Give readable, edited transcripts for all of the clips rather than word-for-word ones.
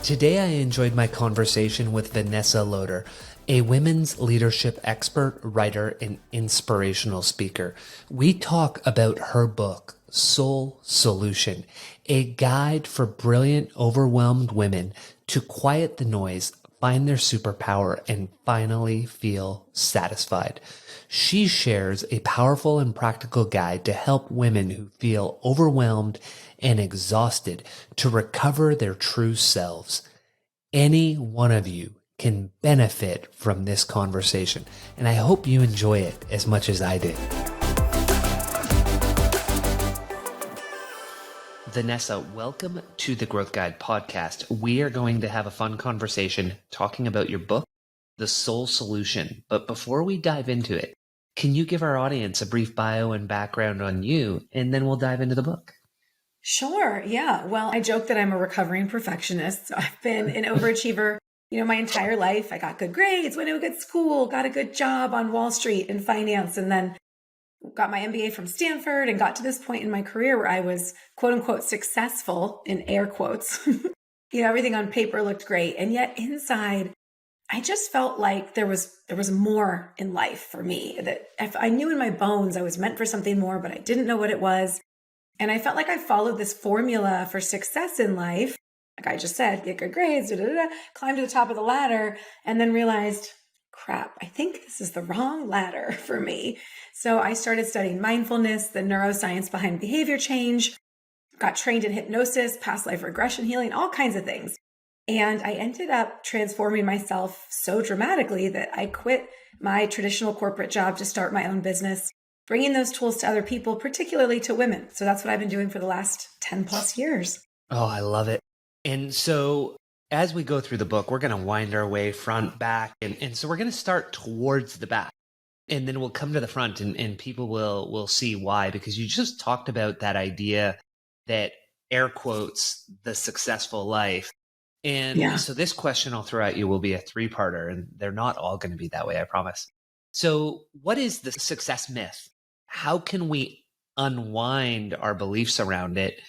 Today I enjoyed my conversation with Vanessa Loder, a women's leadership expert, writer, and inspirational speaker. We talk about her book, Soul Solution, a guide for brilliant, overwhelmed women to quiet the noise, find their superpower, and finally feel satisfied. She shares a powerful and practical guide to help women who feel overwhelmed and exhausted to recover their true selves. Any one of you can benefit from this conversation, and I hope you enjoy it as much as I did. Vanessa, welcome to the Growth Guide podcast. We are going to have a fun conversation talking about your book, The Soul Solution. But before we dive into it, can you give our audience a brief bio and background on you, and then we'll dive into the book? Sure. Yeah. Well, I joke that I'm a recovering perfectionist. So I've been an overachiever, my entire life. I got good grades, went to a good school, got a good job on Wall Street in finance, and then got my MBA from Stanford and got to this point in my career where I was quote unquote successful in air quotes. Everything on paper looked great. And yet inside, I just felt like there was more in life for me, that if I knew in my bones I was meant for something more, but I didn't know what it was. And I felt like I followed this formula for success in life. Like I just said, get good grades, climb to the top of the ladder, and then realized, crap, I think this is the wrong ladder for me. So I started studying mindfulness, the neuroscience behind behavior change, got trained in hypnosis, past life regression healing, all kinds of things. And I ended up transforming myself so dramatically that I quit my traditional corporate job to start my own business, bringing those tools to other people, particularly to women. So that's what I've been doing for the last 10 plus years. Oh, I love it. And so as we go through the book, we're going to wind our way front, back. And so we're going to start towards the back, and then we'll come to the front, and people will see why, because you just talked about that idea that air quotes, the successful life. And so this question I'll throw at you will be a three-parter, and they're not all going to be that way, I promise. So what is the success myth? How can we unwind our beliefs around it?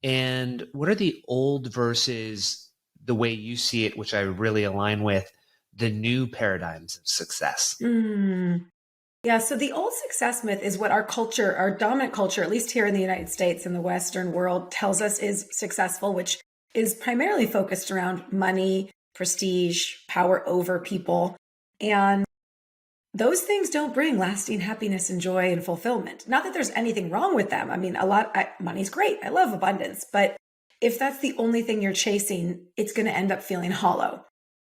And what are the old versus the way you see it, which I really align with, the new paradigms of success? Yeah, so the old success myth is what our culture, our dominant culture, at least here in the United States and the Western world, tells us is successful, which is primarily focused around money, prestige, power over people. And those things don't bring lasting happiness and joy and fulfillment. Not that there's anything wrong with them. I mean, money's great. I love abundance. But if that's the only thing you're chasing, it's going to end up feeling hollow.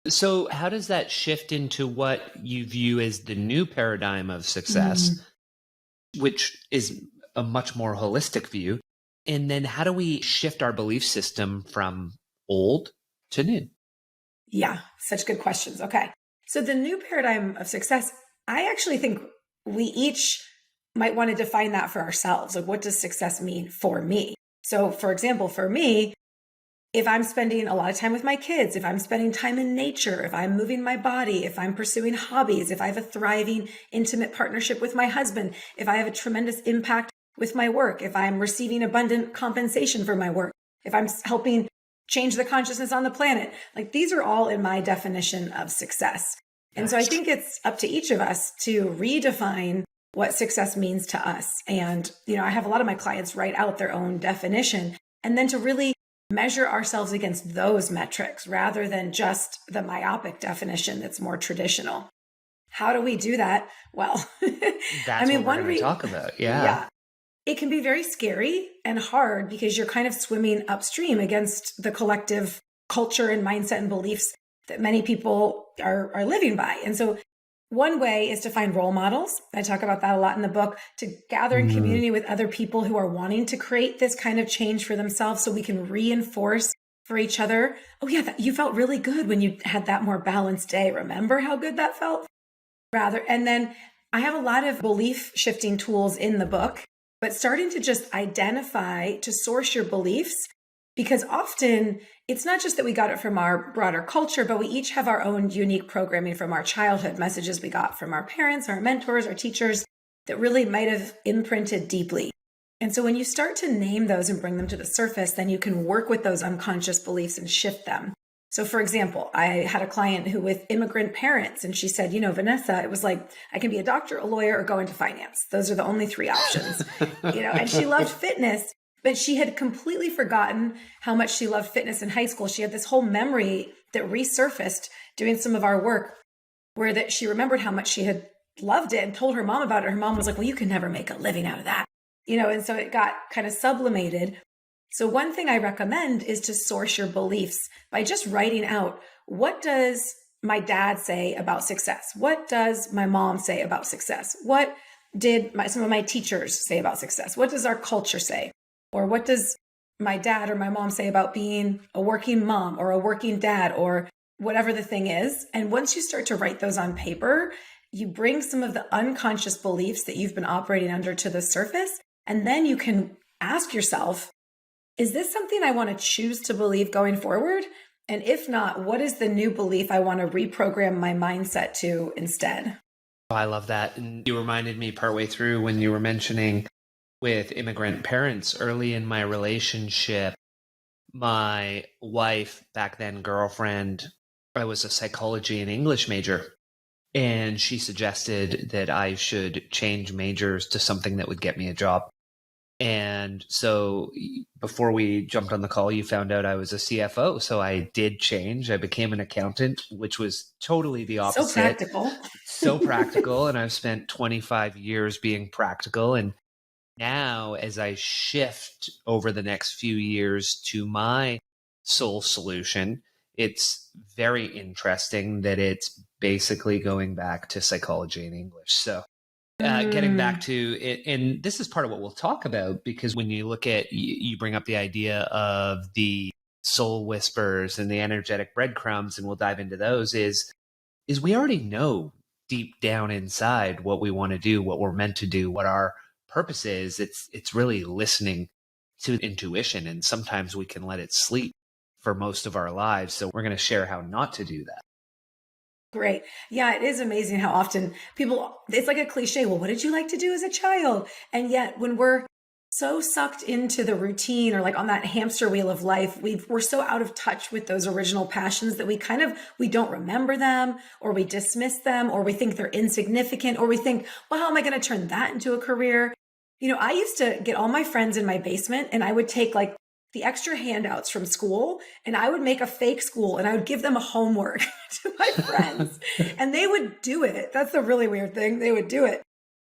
So how does that shift into what you view as the new paradigm of success, which is a much more holistic view? And then how do we shift our belief system from old to new? Yeah, such good questions. Okay. So the new paradigm of success, I actually think we each might want to define that for ourselves. Like, what does success mean for me? So for example, for me, if I'm spending a lot of time with my kids, if I'm spending time in nature, if I'm moving my body, if I'm pursuing hobbies, if I have a thriving, intimate partnership with my husband, if I have a tremendous impact with my work, if I'm receiving abundant compensation for my work, if I'm helping change the consciousness on the planet, like these are all in my definition of success. And so I think it's up to each of us to redefine what success means to us. And, I have a lot of my clients write out their own definition, and then to really measure ourselves against those metrics rather than just the myopic definition that's more traditional. How do we do that? Well, that's what we're going to talk about. Yeah. It can be very scary and hard because you're kind of swimming upstream against the collective culture and mindset and beliefs that many people are living by. And so one way is to find role models. I talk about that a lot in the book, to gather in community with other people who are wanting to create this kind of change for themselves so we can reinforce for each other. Oh yeah, you felt really good when you had that more balanced day. Remember how good that felt? And then I have a lot of belief shifting tools in the book, but starting to just identify, to source your beliefs, because often it's not just that we got it from our broader culture, but we each have our own unique programming from our childhood, messages we got from our parents, our mentors, our teachers that really might have imprinted deeply. And so when you start to name those and bring them to the surface, then you can work with those unconscious beliefs and shift them. So for example, I had a client who with immigrant parents, and she said, Vanessa, it was like, I can be a doctor, a lawyer, or go into finance. Those are the only three options, and she loved fitness, but she had completely forgotten how much she loved fitness in high school. She had this whole memory that resurfaced doing some of our work where that she remembered how much she had loved it and told her mom about it. Her mom was like, well, you can never make a living out of that, and so it got kind of sublimated. So one thing I recommend is to source your beliefs by just writing out, what does my dad say about success? What does my mom say about success? What did some of my teachers say about success? What does our culture say? Or what does my dad or my mom say about being a working mom or a working dad or whatever the thing is? And once you start to write those on paper, you bring some of the unconscious beliefs that you've been operating under to the surface. And then you can ask yourself, is this something I want to choose to believe going forward? And if not, what is the new belief I want to reprogram my mindset to instead? Oh, I love that. And you reminded me partway through when you were mentioning with immigrant parents early in my relationship, my wife, back then girlfriend, I was a psychology and English major. And she suggested that I should change majors to something that would get me a job. And so before we jumped on the call, you found out I was a CFO. So I did change. I became an accountant, which was totally the opposite. So practical. So practical. And I've spent 25 years being practical. And now as I shift over the next few years to my soul solution, it's very interesting that it's basically going back to psychology and English. So getting back to it, and this is part of what we'll talk about, because when you look at, you bring up the idea of the soul whispers and the energetic breadcrumbs, and we'll dive into those, is we already know deep down inside what we want to do, what we're meant to do, what our purpose is. It's really listening to intuition, and sometimes we can let it sleep for most of our lives. So we're going to share how not to do that. Great. Yeah, it is amazing how often people, it's like a cliche. Well, what did you like to do as a child? And yet when we're so sucked into the routine or like on that hamster wheel of life, we're so out of touch with those original passions that we don't remember them, or we dismiss them, or we think they're insignificant, or we think, well, how am I going to turn that into a career? I used to get all my friends in my basement and I would take like the extra handouts from school and I would make a fake school and I would give them a homework to my friends and they would do it. That's the really weird thing. They would do it.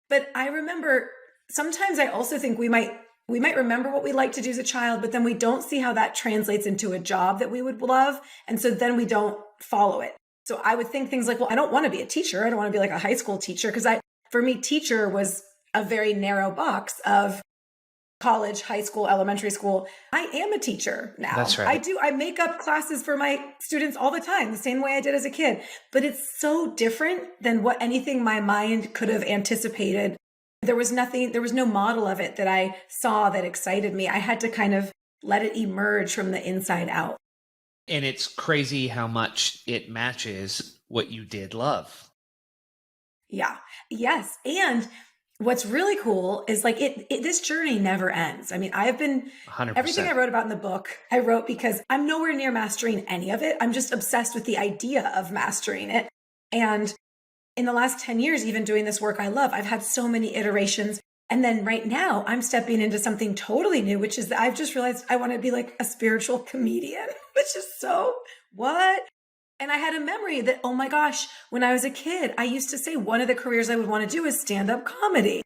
But I remember sometimes I also think we might remember what we liked to do as a child, but then we don't see how that translates into a job that we would love. And so then we don't follow it. So I would think things like, well, I don't want to be a teacher. I don't want to be like a high school teacher. Because for me, teacher was a very narrow box of college, high school, elementary school. I am a teacher now. That's right. I make up classes for my students all the time, the same way I did as a kid. But it's so different than what anything my mind could have anticipated. There was no model of it that I saw that excited me. I had to kind of let it emerge from the inside out. And it's crazy how much it matches what you did love. Yeah. Yes. And what's really cool is like this journey never ends. I mean, I've been 100%. Everything I wrote about in the book, I wrote because I'm nowhere near mastering any of it. I'm just obsessed with the idea of mastering it. And in the last 10 years, even doing this work I love, I've had so many iterations. And then right now I'm stepping into something totally new, which is that I've just realized I want to be like a spiritual comedian, which is so what? And I had a memory that, oh my gosh, when I was a kid, I used to say one of the careers I would want to do is stand-up comedy.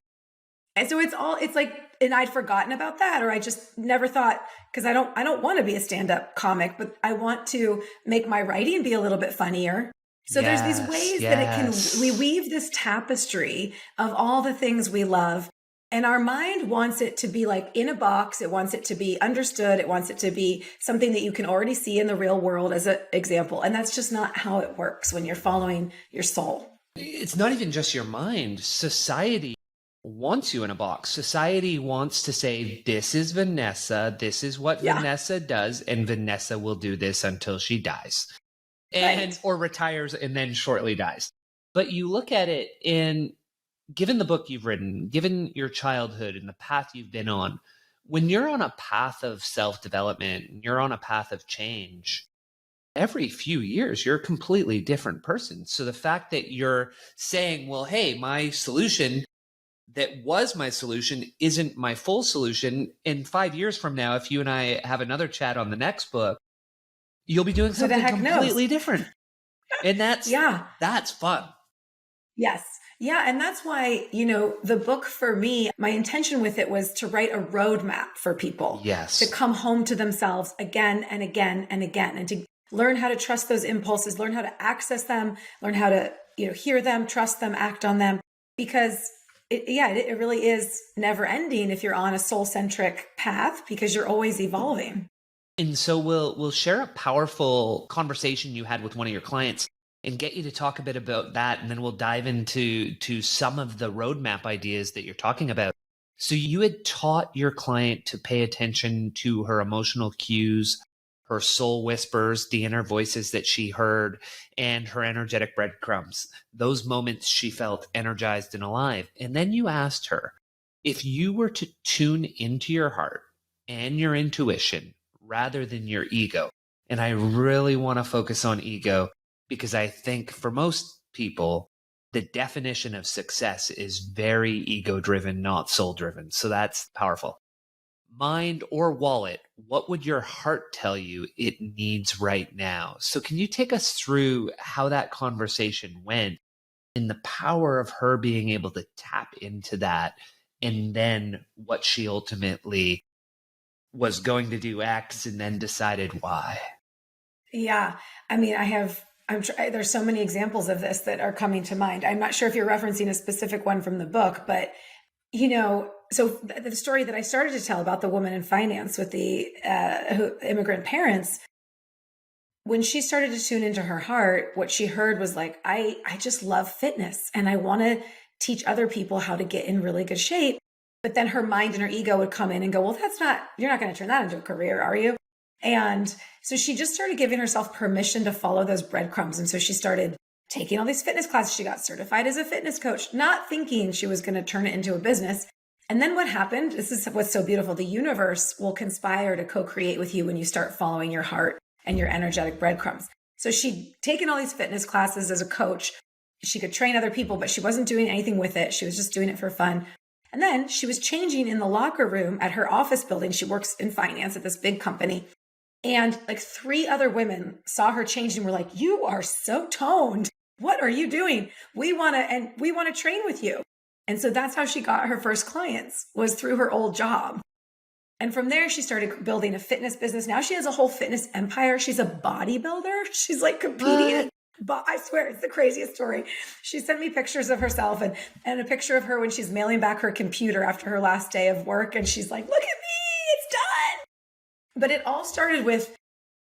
And so it's like, and I'd forgotten about that, or I just never thought, because I don't want to be a stand-up comic, but I want to make my writing be a little bit funnier. So there's these ways that we weave this tapestry of all the things we love. And our mind wants it to be like in a box. It wants it to be understood. It wants it to be something that you can already see in the real world as an example. And that's just not how it works when you're following your soul. It's not even just your mind. Society wants you in a box. Society wants to say, this is Vanessa. This is what Vanessa does. And Vanessa will do this until she dies or retires and then shortly dies. But you look at it given the book you've written, given your childhood and the path you've been on, when you're on a path of self-development, you're on a path of change, every few years, you're a completely different person. So the fact that you're saying, well, hey, my solution that was my solution isn't my full solution. In 5 years from now, if you and I have another chat on the next book, you'll be doing Who the something heck knows? completely different. And Yeah. that's fun. Yes. Yeah. And that's why, the book for me, my intention with it was to write a roadmap for people Yes. to come home to themselves again and again and again, and to learn how to trust those impulses, learn how to access them, learn how to, hear them, trust them, act on them, because it really is never ending if you're on a soul centric path, because you're always evolving. And so we'll share a powerful conversation you had with one of your clients and get you to talk a bit about that. And then we'll dive into some of the roadmap ideas that you're talking about. So you had taught your client to pay attention to her emotional cues, her soul whispers, the inner voices that she heard, and her energetic breadcrumbs, those moments she felt energized and alive. And then you asked her, if you were to tune into your heart and your intuition rather than your ego, and I really want to focus on ego because I think for most people, the definition of success is very ego driven, not soul driven. So that's powerful. Mind or wallet, what would your heart tell you it needs right now? So can you take us through how that conversation went and the power of her being able to tap into that, and then what she ultimately was going to do X and then decided Y? Yeah. I mean, there's so many examples of this that are coming to mind. I'm not sure if you're referencing a specific one from the book, but so the story that I started to tell about the woman in finance with the immigrant parents, when she started to tune into her heart, what she heard was like, I just love fitness and I want to teach other people how to get in really good shape. But then her mind and her ego would come in and go, well, you're not going to turn that into a career, are you? And so she just started giving herself permission to follow those breadcrumbs. And so she started taking all these fitness classes. She got certified as a fitness coach, not thinking she was going to turn it into a business. And then what happened? This is what's so beautiful. The universe will conspire to co-create with you when you start following your heart and your energetic breadcrumbs. So she'd taken all these fitness classes as a coach. She could train other people, but she wasn't doing anything with it. She was just doing it for fun. And then she was changing in the locker room at her office building. She works in finance at this big company. And like 3 other women saw her change and were like, you are so toned. What are you doing? We want to train with you. And so that's how she got her first clients, was through her old job. And from there, she started building a fitness business. Now she has a whole fitness empire. She's a bodybuilder. She's like competing. But I swear, it's the craziest story. She sent me pictures of herself and a picture of her when she's mailing back her computer after her last day of work. And she's like, look at me, it's done. But it all started with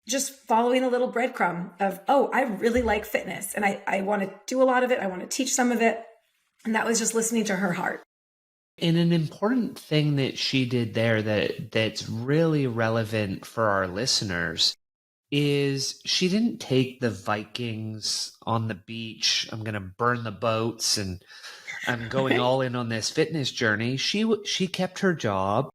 just following a little breadcrumb of, oh, I really like fitness and I want to do a lot of it. I want to teach some of it. And that was just listening to her heart. And an important thing that she did there that's really relevant for our listeners is she didn't take the Vikings on the beach, I'm going to burn the boats and I'm going all in on this fitness journey. She kept her job.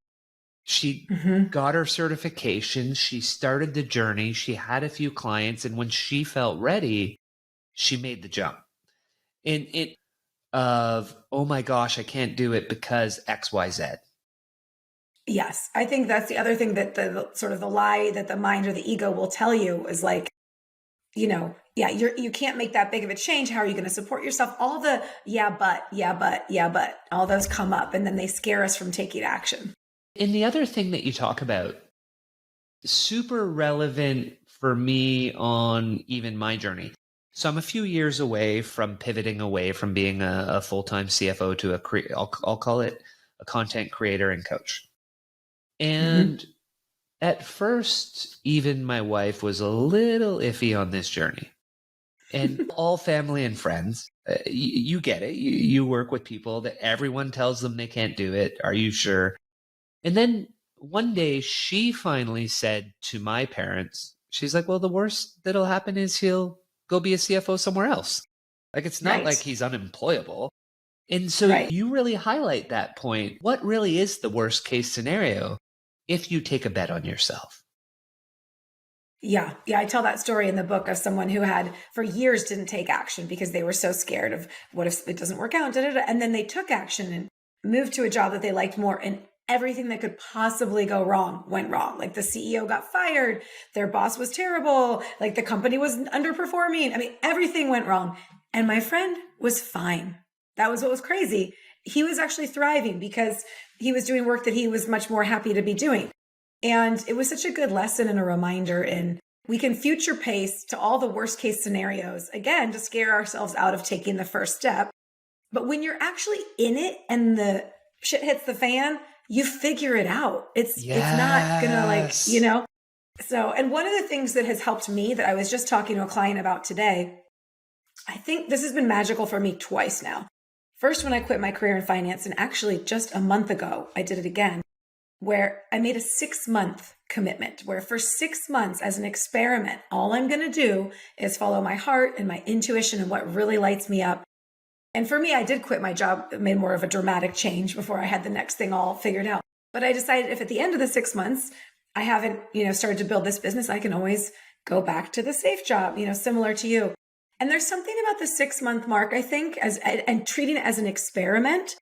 She got her certification. She started the journey. She had a few clients. And when she felt ready, she made the jump. And oh my gosh, I can't do it because X, Y, Z. Yes. I think that's the other thing that the sort of the lie that the mind or the ego will tell you is like, you can't make that big of a change. How are you going to support yourself? All the, but, all those come up and then they scare us from taking action. And the other thing that you talk about, super relevant for me on even my journey. So I'm a few years away from pivoting away from being a full-time CFO to I'll call it a content creator and coach. And at first, even my wife was a little iffy on this journey. And all family and friends, you get it. You work with people that everyone tells them they can't do it. Are you sure? And then one day she finally said to my parents, she's like, well, the worst that'll happen is he'll go be a CFO somewhere else. Like, it's not like he's unemployable. And so you really highlight that point. What really is the worst case scenario if you take a bet on yourself? Yeah. Yeah. I tell that story in the book of someone who had for years didn't take action because they were so scared of what if it doesn't work out. Da, da, da. And then they took action and moved to a job that they liked more. And everything that could possibly go wrong went wrong. Like the CEO got fired. Their boss was terrible. Like the company was underperforming. I mean, everything went wrong. And my friend was fine. That was what was crazy. He was actually thriving because he was doing work that he was much more happy to be doing. And it was such a good lesson and a reminder in we can future pace to all the worst case scenarios, again, to scare ourselves out of taking the first step. But when you're actually in it and the shit hits the fan, you figure it out. It's not gonna So, and one of the things that has helped me that I was just talking to a client about today, I think this has been magical for me twice now. First, when I quit my career in finance, and actually just a month ago, I did it again, where I made a 6-month commitment, where for 6 months as an experiment, all I'm going to do is follow my heart and my intuition and what really lights me up. And for me, I did quit my job. It made more of a dramatic change before I had the next thing all figured out. But I decided if at the end of the 6 months, I haven't, started to build this business, I can always go back to the safe job, similar to you. And there's something about the 6-month mark, I think, and treating it as an experiment.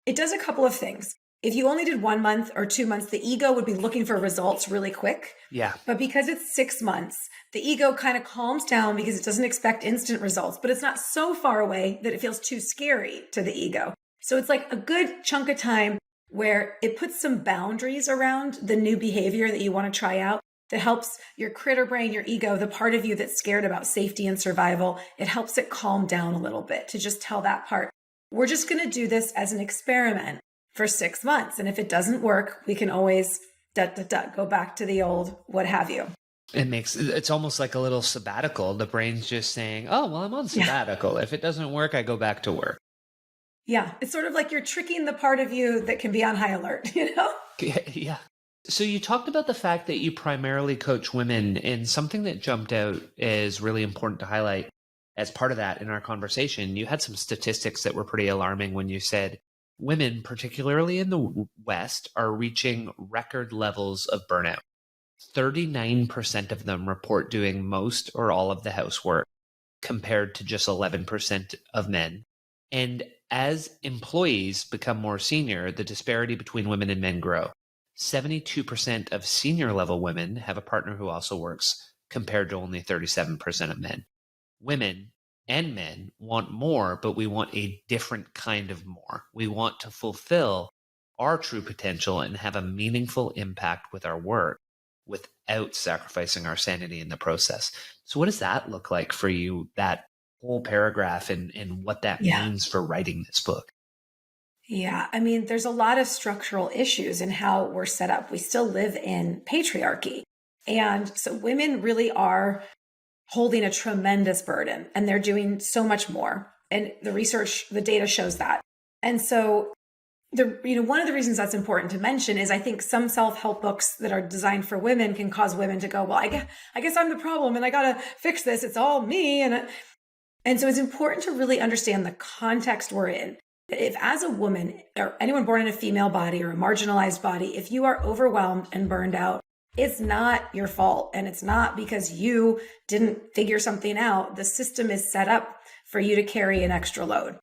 It does a couple of things. If you only did 1 month or 2 months, the ego would be looking for results really quick. Yeah. But because it's 6 months, the ego kind of calms down because it doesn't expect instant results, but it's not so far away that it feels too scary to the ego. So it's like a good chunk of time where it puts some boundaries around the new behavior that you want to try out that helps your critter brain, your ego, the part of you that's scared about safety and survival. It helps it calm down a little bit to just tell that part, we're just going to do this as an experiment for 6 months. And if it doesn't work, we can always go back to the old, what have you. It's almost like a little sabbatical. The brain's just saying, oh, well, I'm on sabbatical. Yeah. If it doesn't work, I go back to work. Yeah. It's sort of like you're tricking the part of you that can be on high alert, Yeah. So you talked about the fact that you primarily coach women, and something that jumped out is really important to highlight as part of that in our conversation. You had some statistics that were pretty alarming when you said women, particularly in the West, are reaching record levels of burnout. 39% of them report doing most or all of the housework, compared to just 11% of men. And as employees become more senior, the disparity between women and men grow. 72% of senior level women have a partner who also works, compared to only 37% of men. Women and men want more, but we want a different kind of more. We want to fulfill our true potential and have a meaningful impact with our work without sacrificing our sanity in the process. So what does that look like for you, that whole paragraph, and what that means for writing this book? Yeah. I mean, there's a lot of structural issues in how we're set up. We still live in patriarchy. And so women really are holding a tremendous burden, and they're doing so much more. And the research, the data shows that. And so one of the reasons that's important to mention is I think some self-help books that are designed for women can cause women to go, well, I guess I'm the problem and I got to fix this. It's all me. And so it's important to really understand the context we're in. If as a woman or anyone born in a female body or a marginalized body, if you are overwhelmed and burned out, it's not your fault. And it's not because you didn't figure something out. The system is set up for you to carry an extra load.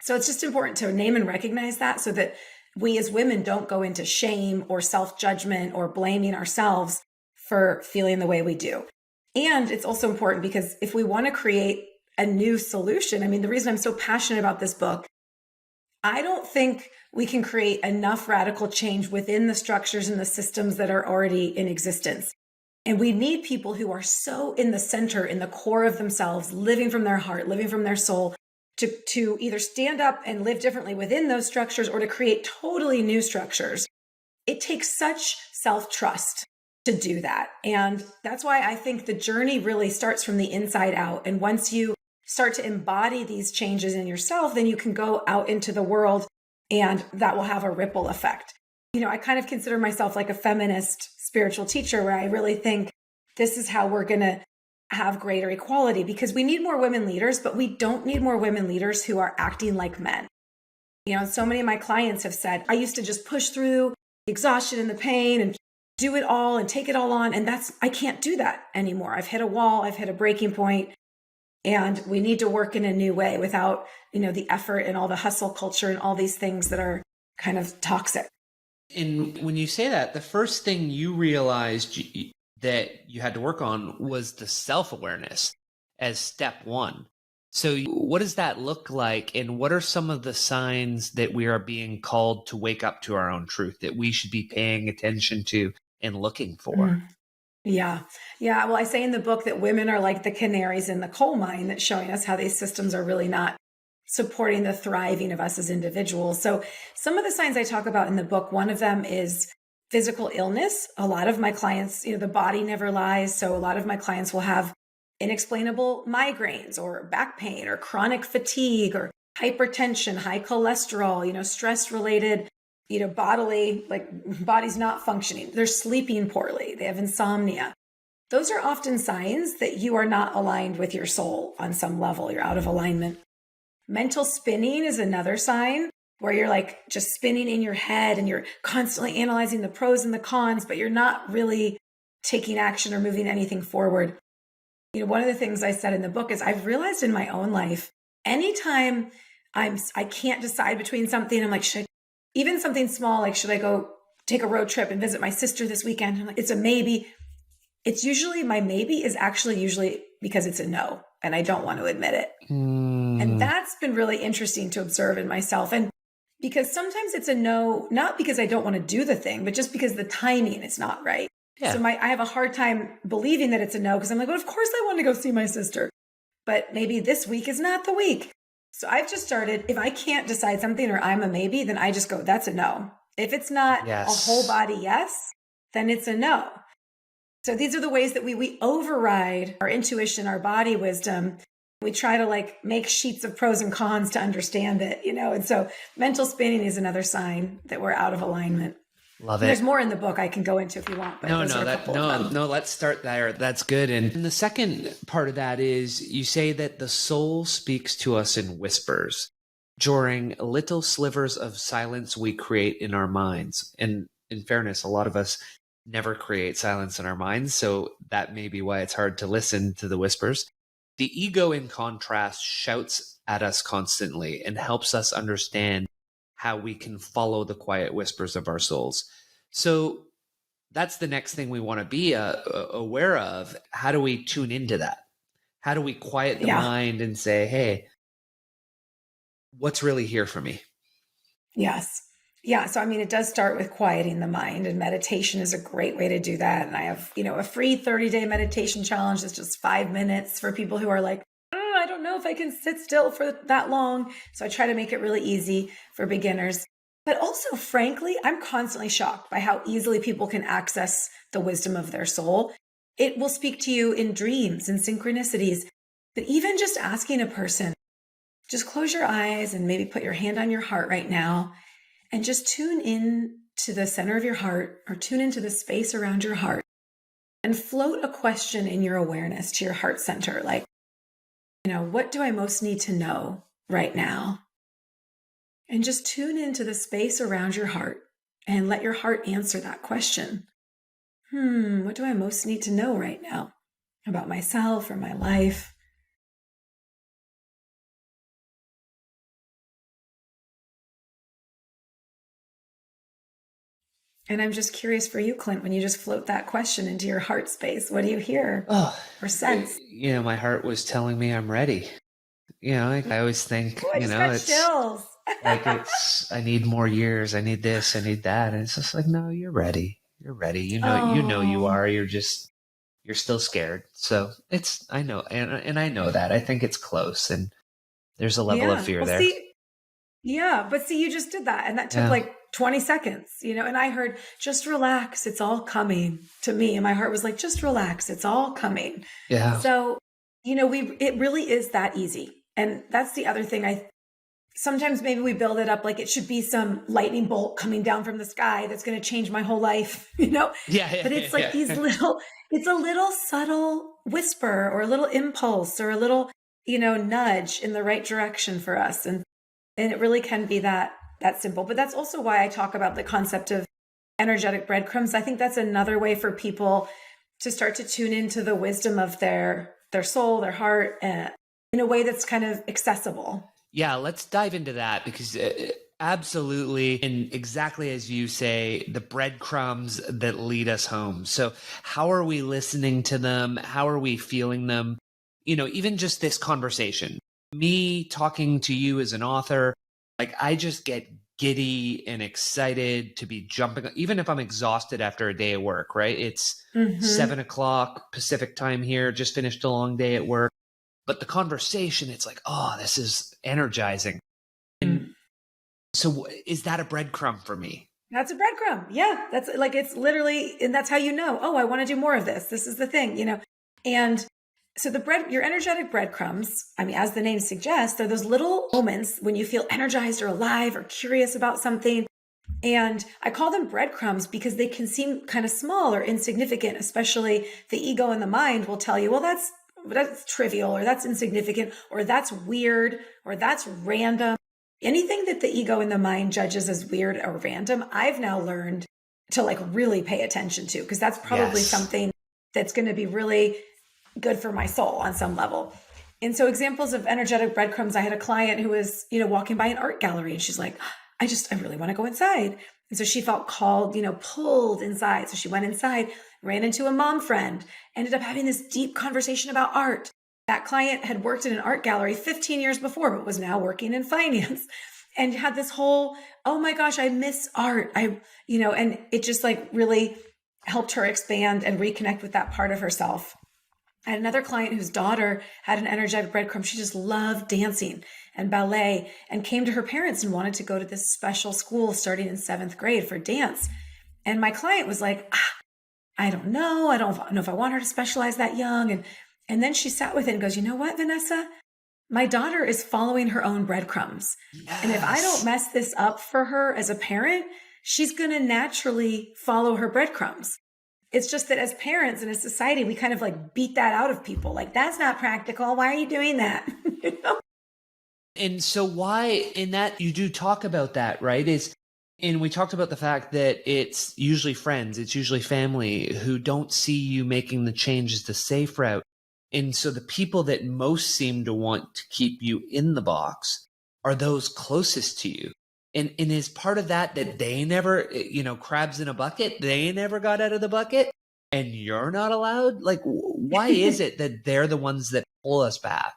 So it's just important to name and recognize that so that we as women don't go into shame or self-judgment or blaming ourselves for feeling the way we do. And it's also important because if we want to create a new solution, I mean, the reason I'm so passionate about this book, I don't think we can create enough radical change within the structures and the systems that are already in existence. And we need people who are so in the center, in the core of themselves, living from their heart, living from their soul, to either stand up and live differently within those structures or to create totally new structures. It takes such self-trust to do that. And that's why I think the journey really starts from the inside out. And once you start to embody these changes in yourself, then you can go out into the world and that will have a ripple effect. I kind of consider myself like a feminist spiritual teacher where I really think this is how we're going to have greater equality, because we need more women leaders, but we don't need more women leaders who are acting like men. So many of my clients have said, I used to just push through the exhaustion and the pain and do it all and take it all on. And I can't do that anymore. I've hit a wall. I've hit a breaking point, and we need to work in a new way without, the effort and all the hustle culture and all these things that are kind of toxic. And when you say that, the first thing you realized that you had to work on was the self-awareness as step one. So what does that look like? And what are some of the signs that we are being called to wake up to our own truth that we should be paying attention to and looking for? Mm. Yeah. Yeah. Well, I say in the book that women are like the canaries in the coal mine, that's showing us how these systems are really not supporting the thriving of us as individuals. So some of the signs I talk about in the book, one of them is physical illness. A lot of my clients, the body never lies. So a lot of my clients will have inexplainable migraines or back pain or chronic fatigue or hypertension, high cholesterol, stress related, bodily, like body's not functioning. They're sleeping poorly. They have insomnia. Those are often signs that you are not aligned with your soul on some level. You're out of alignment. Mental spinning is another sign where you're like just spinning in your head and you're constantly analyzing the pros and the cons, but you're not really taking action or moving anything forward. One of the things I said in the book is I've realized in my own life, anytime I can't decide between something, I'm like, even something small, like, should I go take a road trip and visit my sister this weekend? I'm like, it's a maybe. It's usually, my maybe is actually usually because it's a no, and I don't want to admit it. And that's been really interesting to observe in myself. And because sometimes it's a no, not because I don't want to do the thing, but just because the timing is not right. Yeah. So I have a hard time believing that it's a no, because I'm like, well, of course I want to go see my sister, but maybe this week is not the week. So I've just started, if I can't decide something or I'm a maybe, then I just go, that's a no. If it's not a whole body yes, then it's a no. So these are the ways that we override our intuition, our body wisdom. We try to make sheets of pros and cons to understand it, and so mental spinning is another sign that we're out of alignment. Love it. There's more in the book I can go into if you want. But no, let's start there. That's good. And the second part of that is you say that the soul speaks to us in whispers during little slivers of silence we create in our minds. And in fairness, a lot of us never create silence in our minds. So that may be why it's hard to listen to the whispers. The ego, in contrast, shouts at us constantly and helps us understand how we can follow the quiet whispers of our souls. So that's the next thing we want to be aware of. How do we tune into that? How do we quiet the mind and say, hey, what's really here for me? Yes. Yeah. So, it does start with quieting the mind, and meditation is a great way to do that. And I have, a free 30-day meditation challenge that's just 5 minutes for people who are like, oh, I don't know if I can sit still for that long. So I try to make it really easy for beginners. But also, frankly, I'm constantly shocked by how easily people can access the wisdom of their soul. It will speak to you in dreams and synchronicities. But even just asking a person, just close your eyes and maybe put your hand on your heart right now and just tune in to the center of your heart, or tune into the space around your heart, and float a question in your awareness to your heart center. Like, what do I most need to know right now? And just tune into the space around your heart and let your heart answer that question. What do I most need to know right now about myself or my life? And I'm just curious for you, Clint, when you just float that question into your heart space, what do you hear or sense? My heart was telling me I'm ready. I always think, it's chills. I need more years. I need this, I need that. And it's just like, no, you're ready. You're ready. You are, you're still scared. So I know. And I know that. I think it's close, and there's a level of fear there. But you just did that. And that took 20 seconds, and I heard, just relax. It's all coming to me. And my heart was like, just relax. It's all coming. Yeah. So, it really is that easy. And that's the other thing. Sometimes maybe we build it up like it should be some lightning bolt coming down from the sky that's going to change my whole life, Yeah. But it's it's a little subtle whisper or a little impulse or a little, nudge in the right direction for us. And it really can be that simple. But that's also why I talk about the concept of energetic breadcrumbs. I think that's another way for people to start to tune into the wisdom of their soul, their heart, in a way that's kind of accessible. Yeah, let's dive into that because absolutely, and exactly as you say, the breadcrumbs that lead us home. So how are we listening to them? How are we feeling them? Even just this conversation, me talking to you as an author, like I just get giddy and excited to be jumping, even if I'm exhausted after a day of work, right? It's 7:00 Pacific time here, just finished a long day at work. But the conversation, it's like, oh, this is energizing. And so is that a breadcrumb for me? That's a breadcrumb. Yeah. That's like, it's literally, and that's how you know, oh, I want to do more of this. This is the thing, And so your energetic breadcrumbs, I mean, as the name suggests, they're those little moments when you feel energized or alive or curious about something. And I call them breadcrumbs because they can seem kind of small or insignificant, especially the ego and the mind will tell you, well, that's trivial, or that's insignificant, or that's weird, or that's random. Anything that the ego and the mind judges as weird or random, I've now learned to like really pay attention to, because that's probably something that's going to be really good for my soul on some level. And so examples of energetic breadcrumbs, I had a client who was, walking by an art gallery and she's like, I really want to go inside. And so she felt called, pulled inside. So she went inside, ran into a mom friend, ended up having this deep conversation about art. That client had worked in an art gallery 15 years before, but was now working in finance and had this whole, oh my gosh, I miss art. And it just like really helped her expand and reconnect with that part of herself. I had another client whose daughter had an energetic breadcrumb. She just loved dancing and ballet and came to her parents and wanted to go to this special school starting in 7th grade for dance. And my client was like, I don't know. I don't know if I want her to specialize that young. And then she sat with it and goes, you know what, Vanessa? My daughter is following her own breadcrumbs. Yes. And if I don't mess this up for her as a parent, she's going to naturally follow her breadcrumbs. It's just that as parents in a society, we kind of like beat that out of people. Like, that's not practical. Why are you doing that? And so why in that you do talk about that, right? And we talked about the fact that it's usually friends, it's usually family who don't see you making the change as the safe route. And so the people that most seem to want to keep you in the box are those closest to you. And is part of that they never, crabs in a bucket, they never got out of the bucket and you're not allowed? Like, why is it that they're the ones that pull us back?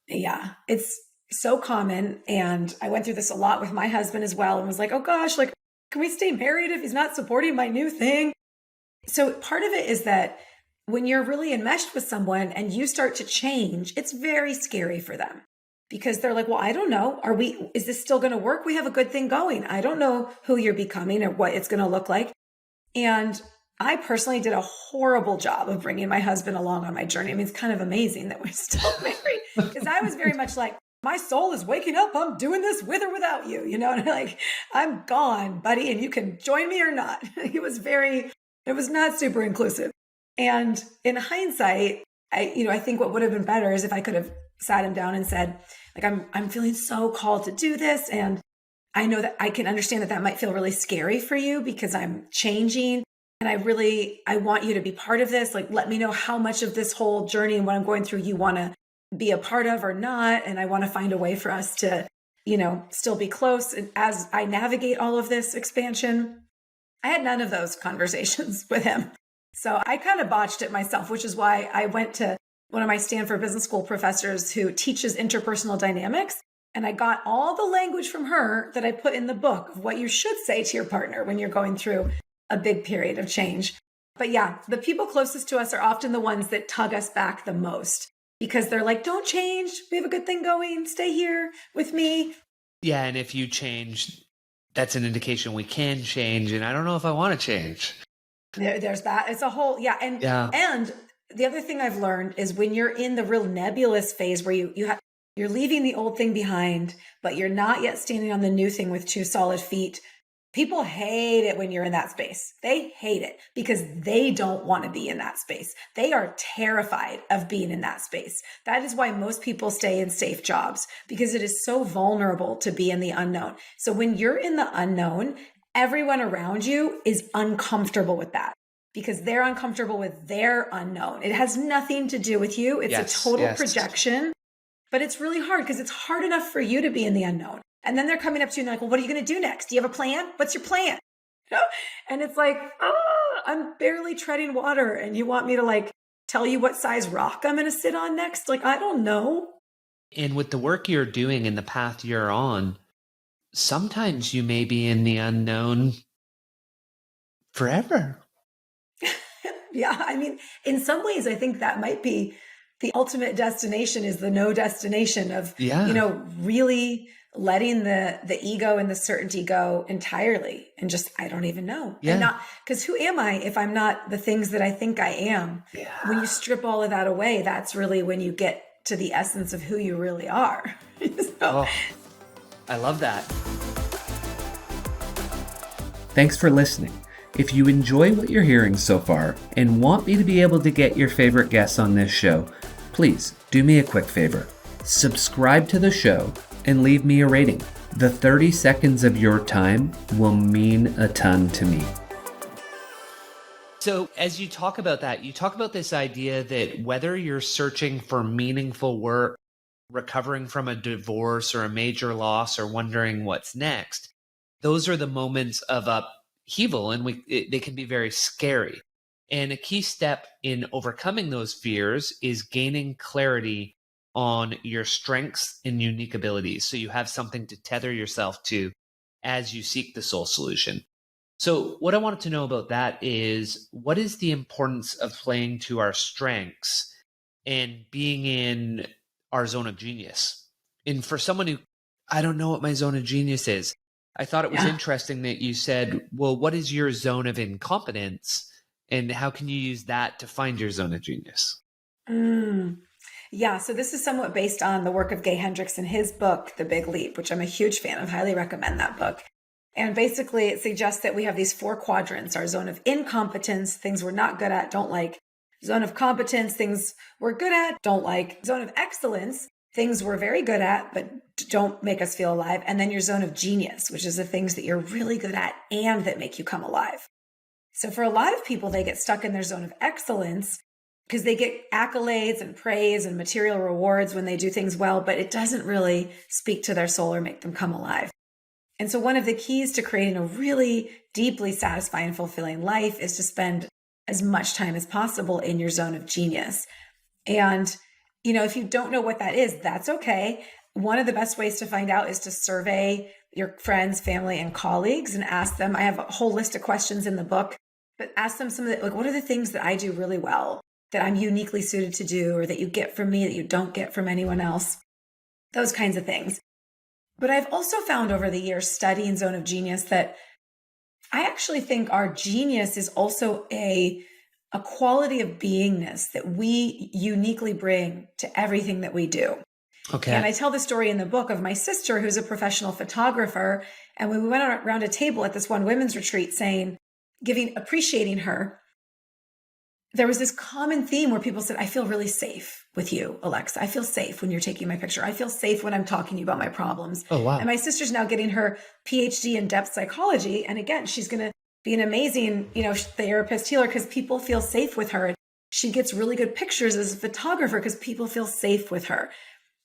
Yeah, it's so common. And I went through this a lot with my husband as well and was like, oh gosh, like, can we stay married if he's not supporting my new thing? So part of it is that when you're really enmeshed with someone and you start to change, it's very scary for them because they're like, well, I don't know. Is this still going to work? We have a good thing going. I don't know who you're becoming or what it's going to look like. And I personally did a horrible job of bringing my husband along on my journey. I mean, it's kind of amazing that we're still married because I was very much like, my soul is waking up. I'm doing this with or without you, and I'm like, I'm gone, buddy, and you can join me or not. It was not super inclusive. And in hindsight, I think what would have been better is if I could have sat him down and said, like, I'm feeling so called to do this. And I know that I can understand that might feel really scary for you because I'm changing. And I want you to be part of this. Like, let me know how much of this whole journey and what I'm going through you want to be a part of or not. And I want to find a way for us to, still be close. And as I navigate all of this expansion, I had none of those conversations with him. So I kind of botched it myself, which is why I went to one of my Stanford Business School professors who teaches interpersonal dynamics. And I got all the language from her that I put in the book of what you should say to your partner when you're going through a big period of change. But yeah, the people closest to us are often the ones that tug us back the most because they're like, don't change. We have a good thing going. Stay here with me. Yeah. And if you change, that's an indication we can change. And I don't know if I want to change. There's that. It's a whole, yeah. And the other thing I've learned is when you're in the real nebulous phase where you're leaving the old thing behind, but you're not yet standing on the new thing with 2 solid feet. People hate it when you're in that space. They hate it because they don't want to be in that space. They are terrified of being in that space. That is why most people stay in safe jobs because it is so vulnerable to be in the unknown. So when you're in the unknown, everyone around you is uncomfortable with that because they're uncomfortable with their unknown. It has nothing to do with you. It's a total projection, but it's really hard because it's hard enough for you to be in the unknown. And then they're coming up to you and they're like, well, what are you going to do next? Do you have a plan? What's your plan? You know? And it's like, oh, I'm barely treading water. And you want me to like tell you what size rock I'm going to sit on next? Like, I don't know. And with the work you're doing and the path you're on, sometimes you may be in the unknown forever. Yeah. I mean, in some ways, I think that might be the ultimate destination is the no destination of, really letting the ego and the certainty go entirely and just, I don't even know. Yeah. And not, because who am I if I'm not the things that I think I am? Yeah. When you strip all of that away, that's really when you get to the essence of who you really are. Oh, I love that. Thanks for listening. If you enjoy what you're hearing so far and want me to be able to get your favorite guests on this show, please do me a quick favor. Subscribe to the show and leave me a rating. The 30 seconds of your time will mean a ton to me. So as you talk about that, you talk about this idea that whether you're searching for meaningful work, recovering from a divorce or a major loss, or wondering what's next, those are the moments of upheaval, and they can be very scary. And a key step in overcoming those fears is gaining clarity on your strengths and unique abilities, so you have something to tether yourself to as you seek the soul solution. So what I wanted to know about that is, what is the importance of playing to our strengths and being in our zone of genius? And for someone who, I don't know what my zone of genius is, I thought it was interesting that you said, well, what is your zone of incompetence and how can you use that to find your zone of genius? Yeah, so this is somewhat based on the work of Gay Hendricks in his book, The Big Leap, which I'm a huge fan of, highly recommend that book. And basically it suggests that we have these 4 quadrants: our zone of incompetence, things we're not good at, don't like; zone of competence, things we're good at, don't like; zone of excellence, things we're very good at, but don't make us feel alive; and then your zone of genius, which is the things that you're really good at and that make you come alive. So for a lot of people, they get stuck in their zone of excellence because they get accolades and praise and material rewards when they do things well, but it doesn't really speak to their soul or make them come alive. And so one of the keys to creating a really deeply satisfying and fulfilling life is to spend as much time as possible in your zone of genius. And, if you don't know what that is, that's okay. One of the best ways to find out is to survey your friends, family, and colleagues and ask them. I have a whole list of questions in the book, but ask them some of the, like, what are the things that I do really well, that I'm uniquely suited to do, or that you get from me that you don't get from anyone else? Those kinds of things. But I've also found over the years studying zone of genius that I actually think our genius is also a quality of beingness that we uniquely bring to everything that we do. Okay. And I tell the story in the book of my sister, who's a professional photographer. And when we went around a table at this one women's retreat appreciating her, there was this common theme where people said, I feel really safe with you, Alexa. I feel safe when you're taking my picture. I feel safe when I'm talking to you about my problems. Oh, wow. And my sister's now getting her PhD in depth psychology. And again, she's going to be an amazing, therapist, healer, because people feel safe with her. She gets really good pictures as a photographer because people feel safe with her.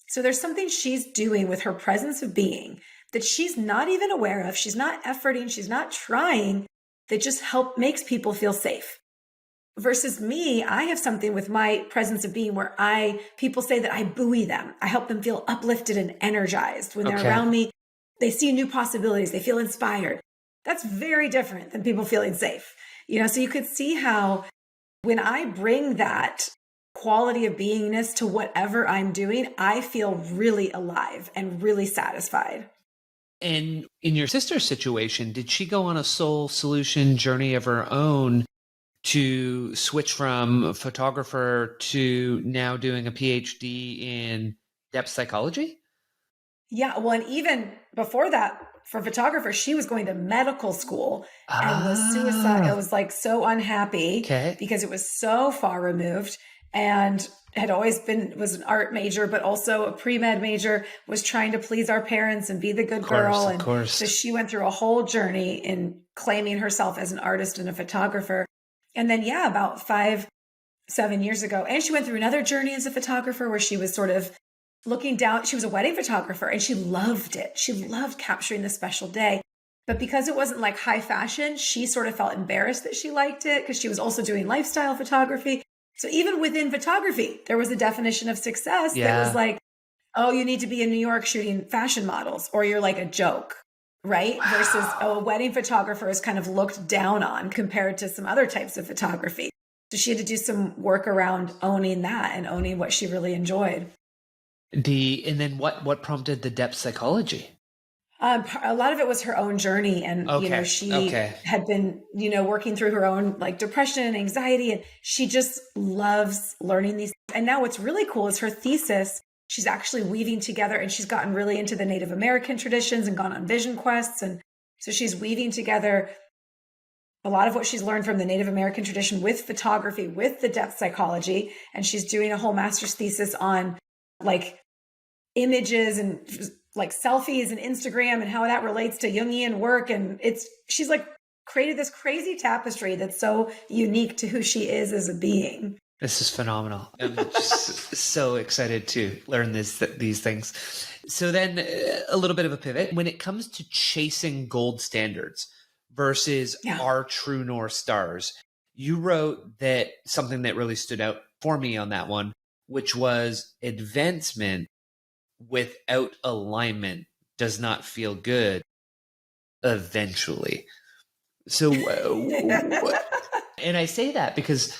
So there's something she's doing with her presence of being that she's not even aware of. She's not efforting. She's not trying, that just makes people feel safe. Versus me, I have something with my presence of being where people say that I buoy them. I help them feel uplifted and energized. When they're around me, they see new possibilities. They feel inspired. That's very different than people feeling safe. So you could see how when I bring that quality of beingness to whatever I'm doing, I feel really alive and really satisfied. And in your sister's situation, did she go on a soul solution journey of her own to switch from photographer to now doing a PhD in depth psychology? Yeah. Well, and even before that, for photographer, she was going to medical school and was suicidal. It was like so unhappy because it was so far removed. and had always was an art major, but also a pre-med major, was trying to please our parents and be the good girl. Of And course. so she went through a whole journey in claiming herself as an artist and a photographer. And then, yeah, about 5-7 years ago, and she went through another journey as a photographer where she was sort of looking down. She was a wedding photographer and she loved it. She loved capturing the special day. But because it wasn't like high fashion, she sort of felt embarrassed that she liked it because she was also doing lifestyle photography. So even within photography, there was a definition of success that was like, oh, you need to be in New York shooting fashion models or you're like a joke, right? Wow. Versus, oh, a wedding photographer is kind of looked down on compared to some other types of photography. So she had to do some work around owning that and owning what she really enjoyed. And then what prompted the depth psychology? A lot of it was her own journey. And, she had been, working through her own like depression and anxiety. And she just loves learning these. And now what's really cool is her thesis. She's actually weaving together and she's gotten really into the Native American traditions and gone on vision quests. And so she's weaving together a lot of what she's learned from the Native American tradition with photography, with the depth psychology. And she's doing a whole master's thesis on like images and like selfies and Instagram and how that relates to Jungian work. And she's like created this crazy tapestry that's so unique to who she is as a being. This is phenomenal. I'm just so excited to learn these things. So then a little bit of a pivot. When it comes to chasing gold standards versus our true North stars, you wrote that something that really stood out for me on that one, which was advancement without alignment does not feel good eventually. So, and I say that because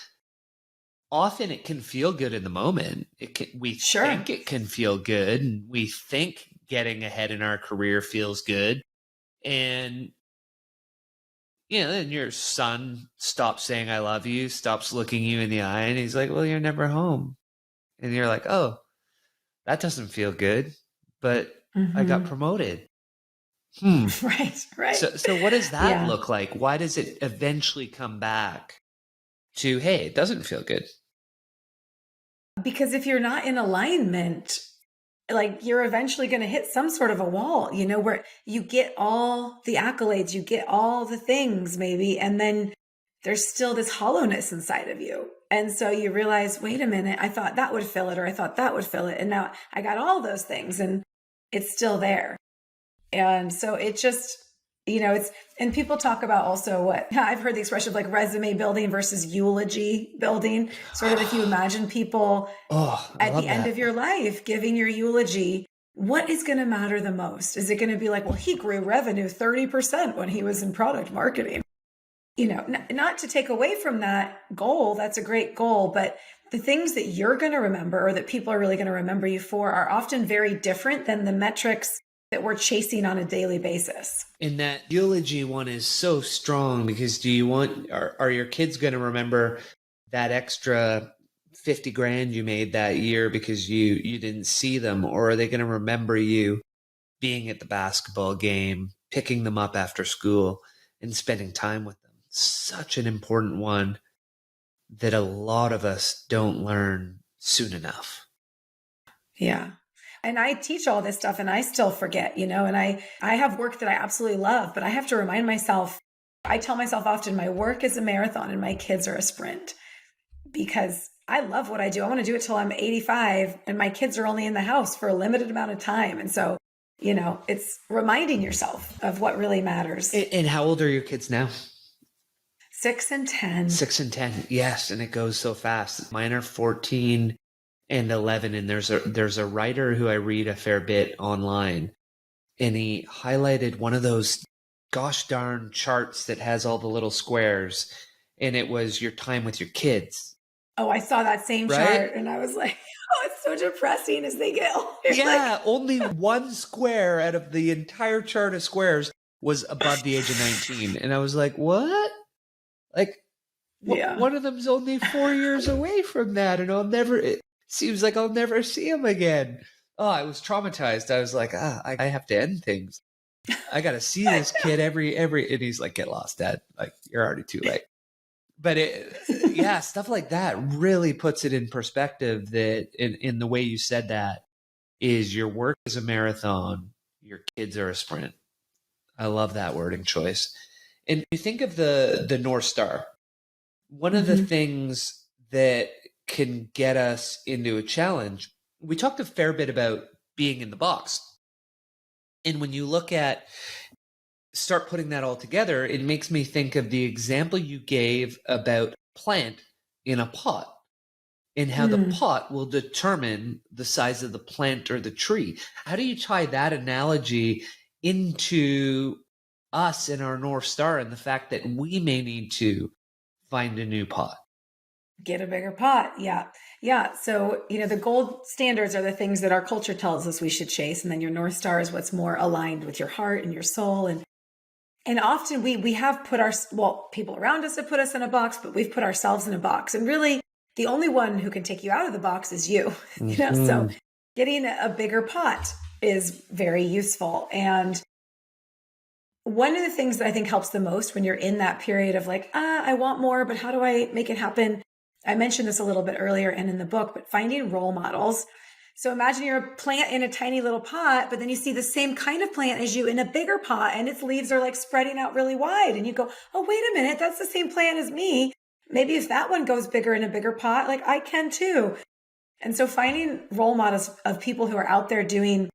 often it can feel good in the moment. We think it can feel good, and we think getting ahead in our career feels good. And, then your son stops saying, I love you, stops looking you in the eye, and he's like, well, you're never home. And you're like, oh, that doesn't feel good, but I got promoted. Right. So what does that look like? Why does it eventually come back to, hey, it doesn't feel good? Because if you're not in alignment, like you're eventually going to hit some sort of a wall, where you get all the accolades, you get all the things maybe, and then there's still this hollowness inside of you. And so you realize, wait a minute, I thought that would fill it, or I thought that would fill it. And now I got all those things and it's still there. And so it just, and people talk about also I've heard the expression of like resume building versus eulogy building. Sort of if you imagine people at the end of your life giving your eulogy, what is going to matter the most? Is it going to be like, well, he grew revenue 30% when he was in product marketing? Not to take away from that goal, that's a great goal, but the things that you're going to remember or that people are really going to remember you for are often very different than the metrics that we're chasing on a daily basis. And that eulogy one is so strong because are your kids going to remember that extra 50 grand you made that year because you didn't see them? Or are they going to remember you being at the basketball game, picking them up after school and spending time with them? Such an important one that a lot of us don't learn soon enough. Yeah. And I teach all this stuff and I still forget, and I have work that I absolutely love, but I have to remind myself, I tell myself often my work is a marathon and my kids are a sprint because I love what I do. I want to do it till I'm 85 and my kids are only in the house for a limited amount of time. And so, it's reminding yourself of what really matters. And how old are your kids now? 6 and 10. 6 and 10. Yes. And it goes so fast. Mine are 14 and 11. And there's a writer who I read a fair bit online, and he highlighted one of those gosh darn charts that has all the little squares, and it was your time with your kids. Oh, I saw that same chart and I was like, oh, it's so depressing as they get older. Yeah. Only one square out of the entire chart of squares was above the age of 19. And I was like, what? Like, one of them's only 4 years away from that. And it seems like I'll never see him again. Oh, I was traumatized. I was like, I have to end things. I got to see this kid every, and he's like, get lost, Dad. Like, you're already too late. But yeah, stuff like that really puts it in perspective that in the way you said that is your work is a marathon, your kids are a sprint. I love that wording choice. And you think of the North Star. One of the Mm-hmm. things that can get us into a challenge, we talked a fair bit about being in the box. And when you start putting that all together, it makes me think of the example you gave about plant in a pot and how the Mm. pot will determine the size of the plant or the tree. How do you tie that analogy into us and our North Star and the fact that we may need to find a new pot? Get a bigger pot. Yeah. Yeah. So, the gold standards are the things that our culture tells us we should chase. And then your North Star is what's more aligned with your heart and your soul. And often we have put people around us have put us in a box, but we've put ourselves in a box. And really the only one who can take you out of the box is you, so getting a bigger pot is very useful. And one of the things that I think helps the most when you're in that period of like, I want more, but how do I make it happen? I mentioned this a little bit earlier and in the book, but finding role models. So imagine you're a plant in a tiny little pot, but then you see the same kind of plant as you in a bigger pot and its leaves are like spreading out really wide. And you go, oh, wait a minute, that's the same plant as me. Maybe if that one goes bigger in a bigger pot, like I can too. And so finding role models of people who are out there doing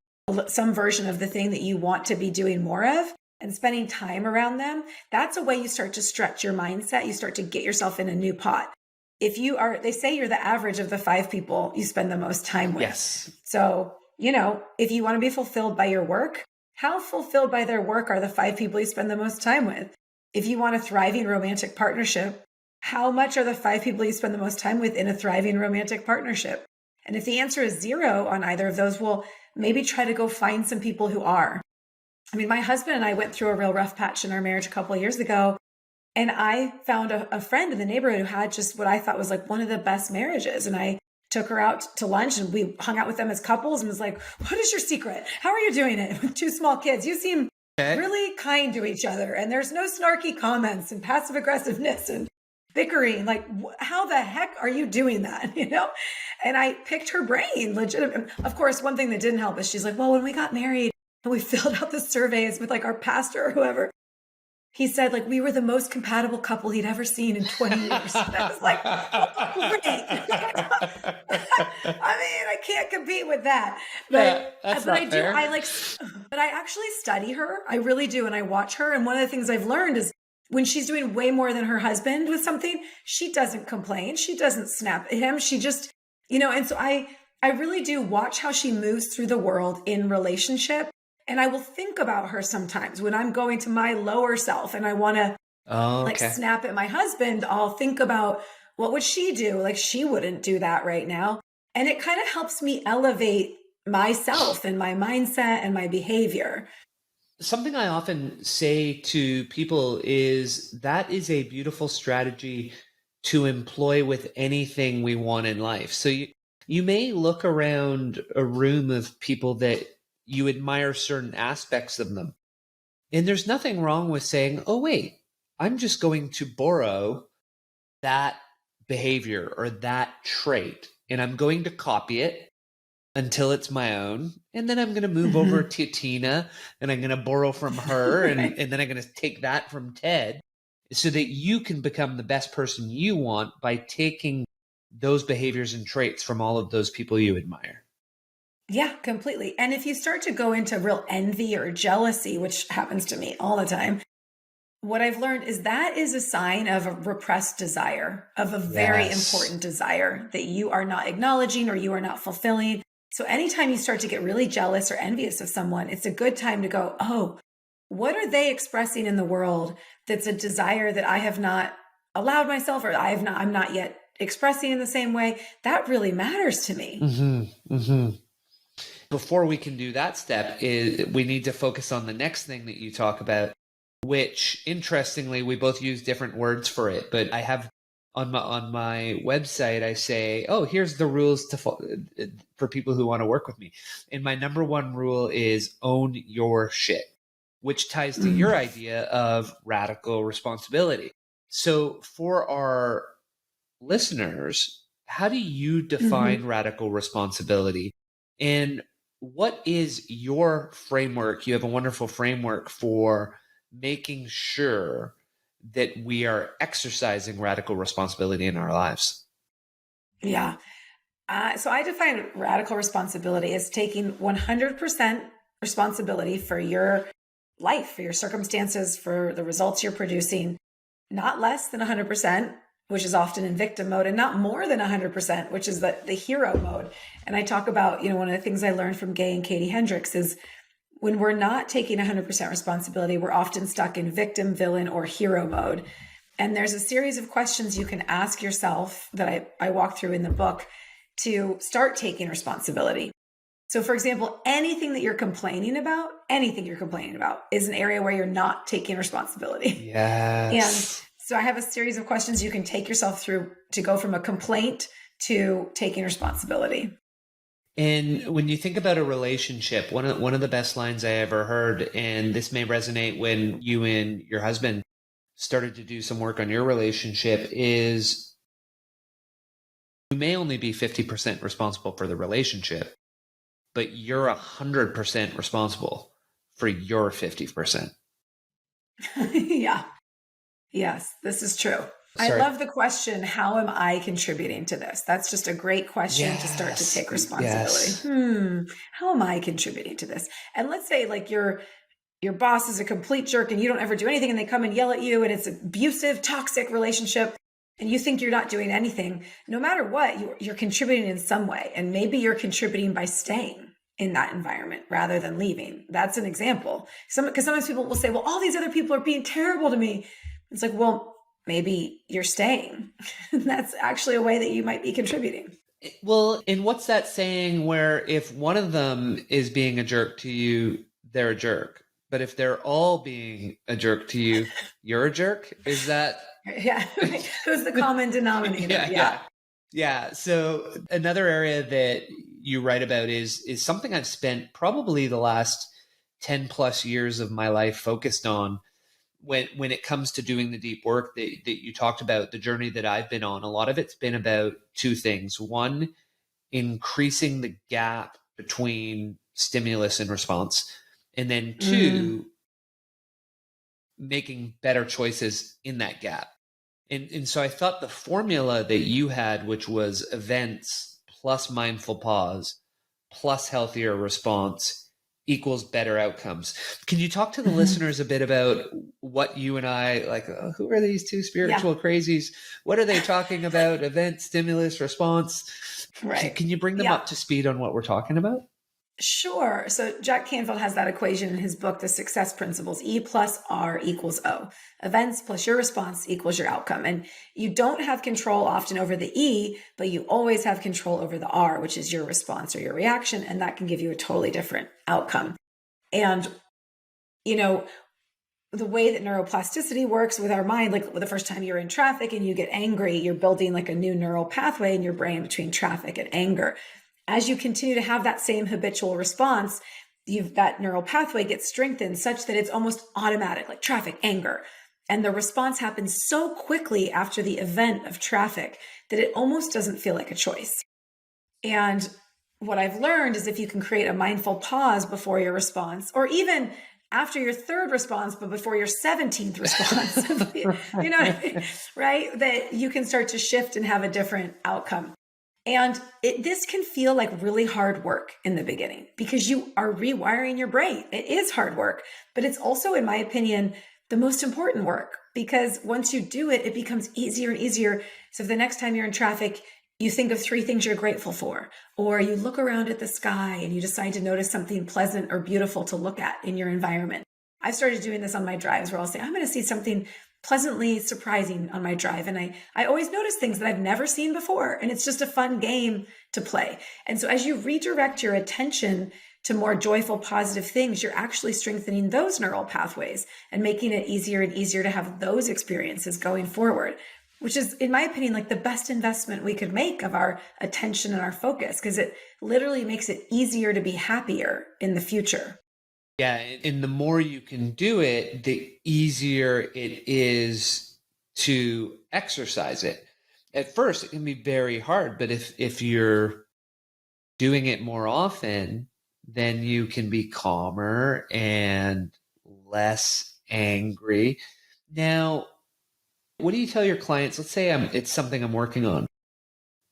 some version of the thing that you want to be doing more of and spending time around them, that's a way you start to stretch your mindset. You start to get yourself in a new pot. They say you're the average of the 5 people you spend the most time with. Yes. So, if you want to be fulfilled by your work, how fulfilled by their work are the 5 people you spend the most time with? If you want a thriving romantic partnership, how much are the 5 people you spend the most time with in a thriving romantic partnership? And if the answer is 0 on either of those, well, maybe try to go find some people who are. I mean, my husband and I went through a real rough patch in our marriage a couple of years ago. And I found a friend in the neighborhood who had just what I thought was like one of the best marriages. And I took her out to lunch and we hung out with them as couples and was like, what is your secret? How are you doing it with 2 small kids? You seem really kind to each other. And there's no snarky comments and passive aggressiveness and bickering. Like, how the heck are you doing that? And I picked her brain legitimately. Of course, one thing that didn't help is she's like, well, when we got married and we filled out the surveys with like our pastor or whoever, he said, like, we were the most compatible couple he'd ever seen in 20 years. And I was like, oh, great. I mean, I can't compete with that. But, that's but not I do, fair. but I actually study her. I really do. And I watch her. And one of the things I've learned is when she's doing way more than her husband with something, she doesn't complain. She doesn't snap at him. She just, and so I really do watch how she moves through the world in relationship. And I will think about her sometimes when I'm going to my lower self and I want to snap at my husband. I'll think about what would she do? Like, she wouldn't do that right now. And it kind of helps me elevate myself and my mindset and my behavior. Something I often say to people is that is a beautiful strategy to employ with anything we want in life. So you may look around a room of people that you admire certain aspects of them. And there's nothing wrong with saying, oh, wait, I'm just going to borrow that behavior or that trait, and I'm going to copy it until it's my own. And then I'm going to move over to Tina and I'm going to borrow from her. Right. And then I'm going to take that from Ted so that you can become the best person you want by taking those behaviors and traits from all of those people you admire. Yeah, completely. And if you start to go into real envy or jealousy, which happens to me all the time, what I've learned is that is a sign of a repressed desire, of a very important desire that you are not acknowledging or you are not fulfilling. So anytime you start to get really jealous or envious of someone, it's a good time to go, oh, what are they expressing in the world that's a desire that I have not allowed myself or I'm not yet expressing in the same way? That really matters to me. Before we can do that step, we need to focus on the next thing that you talk about, which interestingly, we both use different words for it, but I have on my website, I say, oh, here's the rules for people who want to work with me. And my number 1 rule is own your shit, which ties to your idea of radical responsibility. So for our listeners, how do you define radical responsibility? And what is your framework? You have a wonderful framework for making sure that we are exercising radical responsibility in our lives. Yeah. So I define radical responsibility as taking 100% responsibility for your life, for your circumstances, for the results you're producing, not less than 100%, which is often in victim mode, and not more than 100%, which is the hero mode. And I talk about, one of the things I learned from Gay and Katie Hendricks is when we're not taking 100% responsibility, we're often stuck in victim, villain, or hero mode. And there's a series of questions you can ask yourself that I walk through in the book to start taking responsibility. So for example, anything you're complaining about is an area where you're not taking responsibility. Yes. And so I have a series of questions you can take yourself through to go from a complaint to taking responsibility. And when you think about a relationship, one of the best lines I ever heard, and this may resonate when you and your husband started to do some work on your relationship, is you may only be 50% responsible for the relationship, but you're 100% responsible for your 50%. Yeah. Yes, this is true. Sorry. I love the question, how am I contributing to this? That's just a great question to start to take responsibility. How am I contributing to this? And let's say like your boss is a complete jerk and you don't ever do anything and they come and yell at you and it's an abusive, toxic relationship and you think you're not doing anything. No matter what, you're contributing in some way. And maybe you're contributing by staying in that environment rather than leaving. That's an example. Because sometimes people will say, well, all these other people are being terrible to me. It's like, well, maybe you're staying. That's actually a way that you might be contributing. Well, and what's that saying where if one of them is being a jerk to you, they're a jerk. But if they're all being a jerk to you, you're a jerk? Is that? Yeah. Who's the common denominator? Yeah. So another area that you write about is something I've spent probably the last 10 plus years of my life focused on. When it comes to doing the deep work that you talked about, the journey that I've been on, a lot of it's been about two things. One, increasing the gap between stimulus and response. And then two, making better choices in that gap. And so I thought the formula that you had, which was events plus mindful pause plus healthier response equals better outcomes. Can you talk to the listeners a bit about what you and I, like, who are these two spiritual crazies? What are they talking about? Event, stimulus, response. Right. Can you bring them up to speed on what we're talking about? Sure. So Jack Canfield has that equation in his book, The Success Principles, E plus R equals O. Events plus your response equals your outcome. And you don't have control often over the E, but you always have control over the R, which is your response or your reaction. And that can give you a totally different outcome. And, the way that neuroplasticity works with our mind, like the first time you're in traffic and you get angry, you're building like a new neural pathway in your brain between traffic and anger. As you continue to have that same habitual response, that neural pathway gets strengthened such that it's almost automatic, like traffic, anger. And the response happens so quickly after the event of traffic that it almost doesn't feel like a choice. And what I've learned is if you can create a mindful pause before your response, or even after your third response, but before your 17th response, right? That you can start to shift and have a different outcome. And this can feel like really hard work in the beginning because you are rewiring your brain. It is hard work, but it's also, in my opinion, the most important work because once you do it, it becomes easier and easier. So if the next time you're in traffic, you think of 3 things you're grateful for, or you look around at the sky and you decide to notice something pleasant or beautiful to look at in your environment. I've started doing this on my drives where I'll say, I'm going to see something pleasantly surprising on my drive. And I always notice things that I've never seen before. And it's just a fun game to play. And so as you redirect your attention to more joyful, positive things, you're actually strengthening those neural pathways and making it easier and easier to have those experiences going forward, which is, in my opinion, like the best investment we could make of our attention and our focus, because it literally makes it easier to be happier in the future. Yeah, and the more you can do it, the easier it is to exercise it. At first, it can be very hard, but if you're doing it more often, then you can be calmer and less angry. Now, what do you tell your clients? Let's say it's something I'm working on,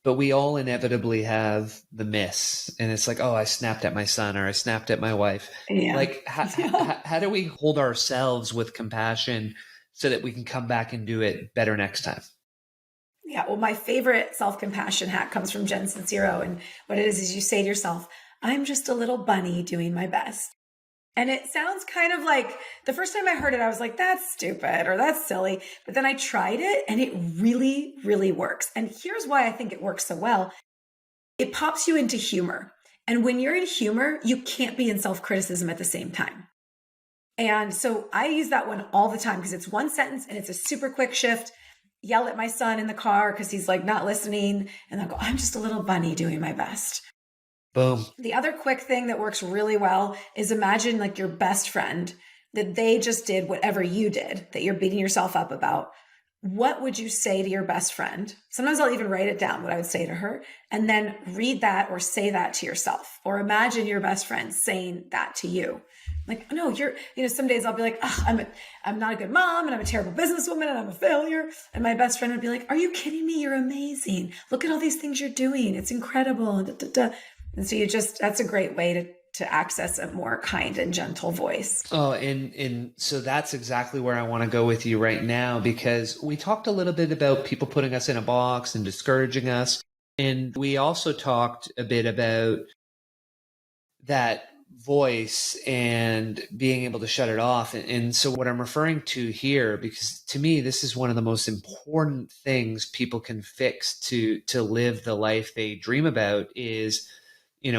but we all inevitably have the miss. And it's like, oh, I snapped at my son or I snapped at my wife. Yeah. Like, how do we hold ourselves with compassion so that we can come back and do it better next time? Yeah. Well, my favorite self-compassion hack comes from Jen Sincero. And what it is you say to yourself, I'm just a little bunny doing my best. And it sounds kind of like the first time I heard it, I was like, that's stupid or that's silly. But then I tried it and it really, really works. And here's why I think it works so well. It pops you into humor. And when you're in humor, you can't be in self-criticism at the same time. And so I use that one all the time because it's one sentence and it's a super quick shift. Yell at my son in the car because he's like not listening. And I'll go, I'm just a little bunny doing my best. Boom. The other quick thing that works really well is imagine like your best friend that they just did whatever you did that you're beating yourself up about. What would you say to your best friend? Sometimes I'll even write it down, what I would say to her, and then read that or say that to yourself, or imagine your best friend saying that to you. Like, no, some days I'll be like, oh, I'm not a good mom and I'm a terrible businesswoman and I'm a failure. And my best friend would be like, are you kidding me? You're amazing. Look at all these things you're doing. It's incredible. And, and so that's a great way to access a more kind and gentle voice. Oh, and so that's exactly where I want to go with you right now, because we talked a little bit about people putting us in a box and discouraging us. And we also talked a bit about that voice and being able to shut it off. And so what I'm referring to here, because to me, this is one of the most important things people can fix to live the life they dream about is, and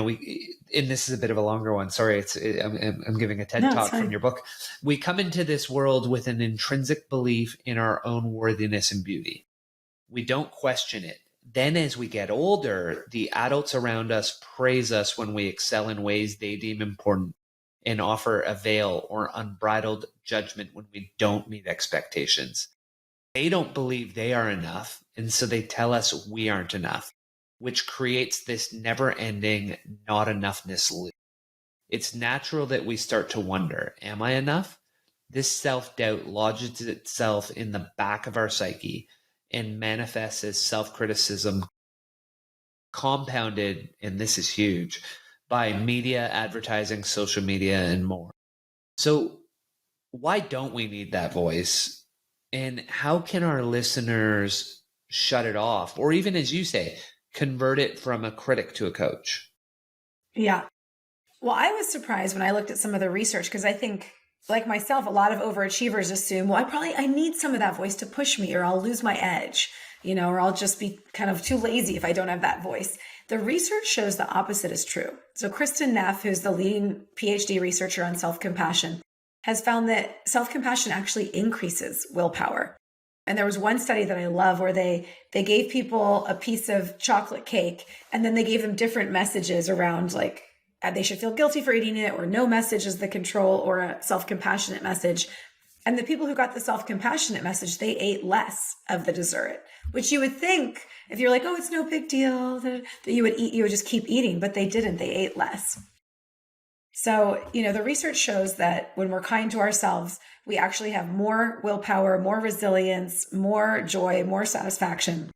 this is a bit of a longer one. Sorry, I'm giving a TED talk from your book. We come into this world with an intrinsic belief in our own worthiness and beauty. We don't question it. Then as we get older, the adults around us praise us when we excel in ways they deem important and offer a veil or unbridled judgment when we don't meet expectations. They don't believe they are enough, and so they tell us we aren't enough, which creates this never-ending not enoughness loop. It's natural that we start to wonder, am I enough? This self-doubt lodges itself in the back of our psyche and manifests as self-criticism, compounded, and this is huge, by media, advertising, social media, and more. So why don't we need that voice? And how can our listeners shut it off? Or even, as you say, convert it from a critic to a coach? Yeah. Well, I was surprised when I looked at some of the research because I think, like myself, a lot of overachievers assume, well, I need some of that voice to push me or I'll lose my edge, or I'll just be kind of too lazy if I don't have that voice. The research shows the opposite is true. So Kristen Neff, who's the leading PhD researcher on self-compassion, has found that self-compassion actually increases willpower. And there was one study that I love where they gave people a piece of chocolate cake and then they gave them different messages around like, they should feel guilty for eating it, or no message is the control, or a self-compassionate message. And the people who got the self-compassionate message, they ate less of the dessert, which you would think if you're like, oh, it's no big deal that you would just keep eating, but they didn't, they ate less. So, the research shows that when we're kind to ourselves, we actually have more willpower, more resilience, more joy, more satisfaction.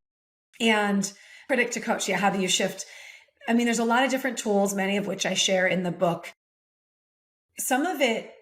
And critic to coach, how do you shift? There's a lot of different tools, many of which I share in the book. Some of it,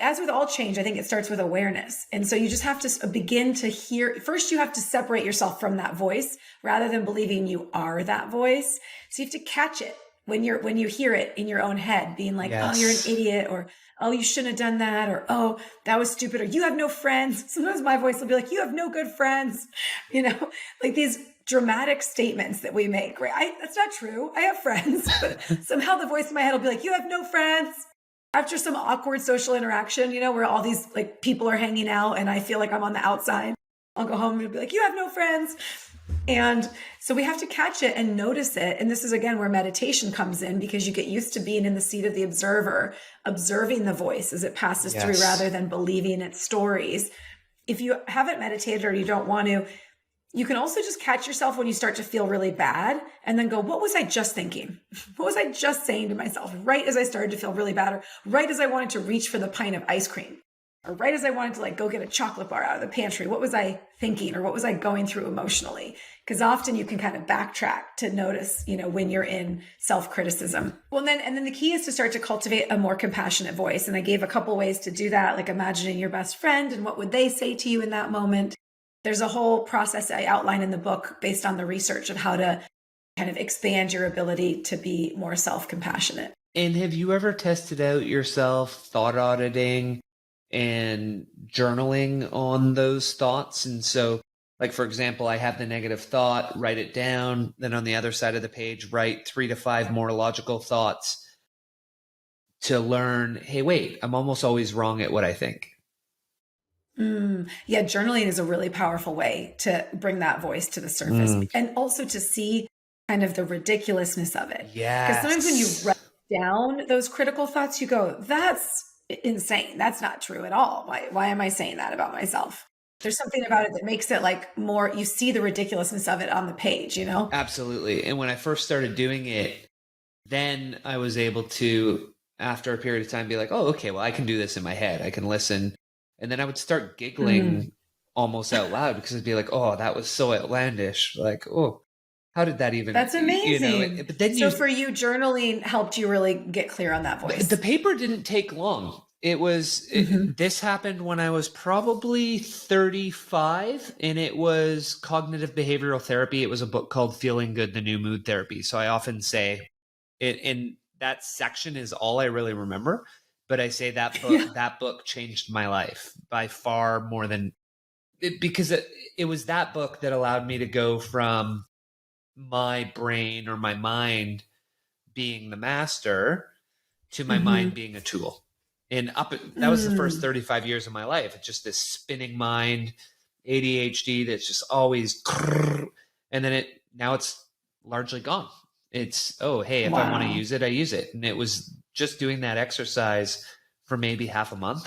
as with all change, I think it starts with awareness. And so you just have to begin to hear. First, you have to separate yourself from that voice rather than believing you are that voice. So you have to catch it when you hear it in your own head, being like, yes. Oh, you're an idiot, or, oh, you shouldn't have done that, or, oh, that was stupid, or you have no friends. Sometimes my voice will be like, you have no good friends, like these dramatic statements that we make, right? That's not true. I have friends, but somehow the voice in my head will be like, you have no friends. After some awkward social interaction, where all these like people are hanging out and I feel like I'm on the outside, I'll go home and be like, you have no friends. And so we have to catch it and notice it. And this is, again, where meditation comes in, because you get used to being in the seat of the observer, observing the voice as it passes through rather than believing its stories. if you haven't meditated or you don't want to, you can also just catch yourself when you start to feel really bad and then go, what was I just thinking? What was I just saying to myself right as I started to feel really bad, or right as I wanted to reach for the pint of ice cream, or right as I wanted to go get a chocolate bar out of the pantry? What was I thinking, or what was I going through emotionally? Because often you can kind of backtrack to notice, when you're in self-criticism. Well, and then the key is to start to cultivate a more compassionate voice. And I gave a couple ways to do that, like imagining your best friend and what would they say to you in that moment. There's a whole process I outline in the book based on the research of how to kind of expand your ability to be more self-compassionate. And have you ever tested out yourself thought auditing and journaling on those thoughts? And so, for example, I have the negative thought, write it down. Then on the other side of the page, write 3 to 5 more logical thoughts to learn, hey, wait, I'm almost always wrong at what I think. Yeah, journaling is a really powerful way to bring that voice to the surface and also to see kind of the ridiculousness of it. Yes. Because sometimes when you write down those critical thoughts, you go, that's insane. That's not true at all. Why am I saying that about myself? There's something about it that makes it more, you see the ridiculousness of it on the page, Absolutely. And when I first started doing it, then I was able to, after a period of time, be like, oh, okay, well, I can do this in my head. I can listen. And then I would start giggling almost out loud because I'd be like, oh, that was so outlandish. Oh, how did that even... That's amazing. But then for you, journaling helped you really get clear on that voice. The paper didn't take long. It was, this happened when I was probably 35, and it was cognitive behavioral therapy. It was a book called Feeling Good, the New Mood Therapy. So I often say it in that section is all I really remember. But I say that book, that book changed my life by far more than it, because it was that book that allowed me to go from my brain or my mind being the master to my mind being a tool. And that was the first 35 years of my life. It's just this spinning mind, ADHD that's just always, and then now it's largely gone. It's, oh, hey, if I want to use it, I use it. And it was just doing that exercise for maybe half a month.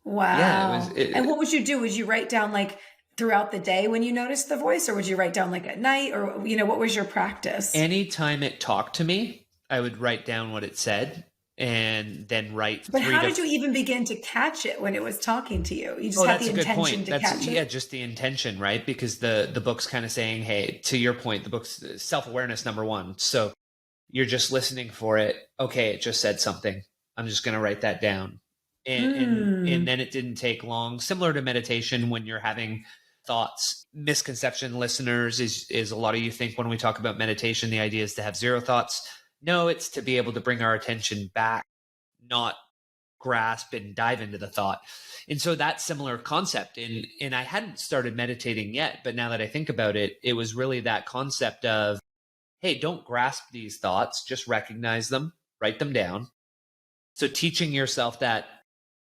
Wow. Yeah. And what would you do? Would you write down throughout the day when you noticed the voice, or would you write down at night, or, what was your practice? Anytime it talked to me, I would write down what it said and then write. But how did you even begin to catch it when it was talking to you? You just had the intention to catch it? Yeah, just the intention, right? Because the book's kind of saying, hey, to your point, the book's self-awareness #1. So you're just listening for it. Okay, it just said something. I'm just going to write that down. And then it didn't take long. Similar to meditation, when you're having thoughts. Misconception, listeners, is a lot of you think when we talk about meditation, the idea is to have 0 thoughts. No, it's to be able to bring our attention back, not grasp and dive into the thought. And so that similar concept. And I hadn't started meditating yet, but now that I think about it, it was really that concept of, hey, don't grasp these thoughts, just recognize them, write them down. So teaching yourself that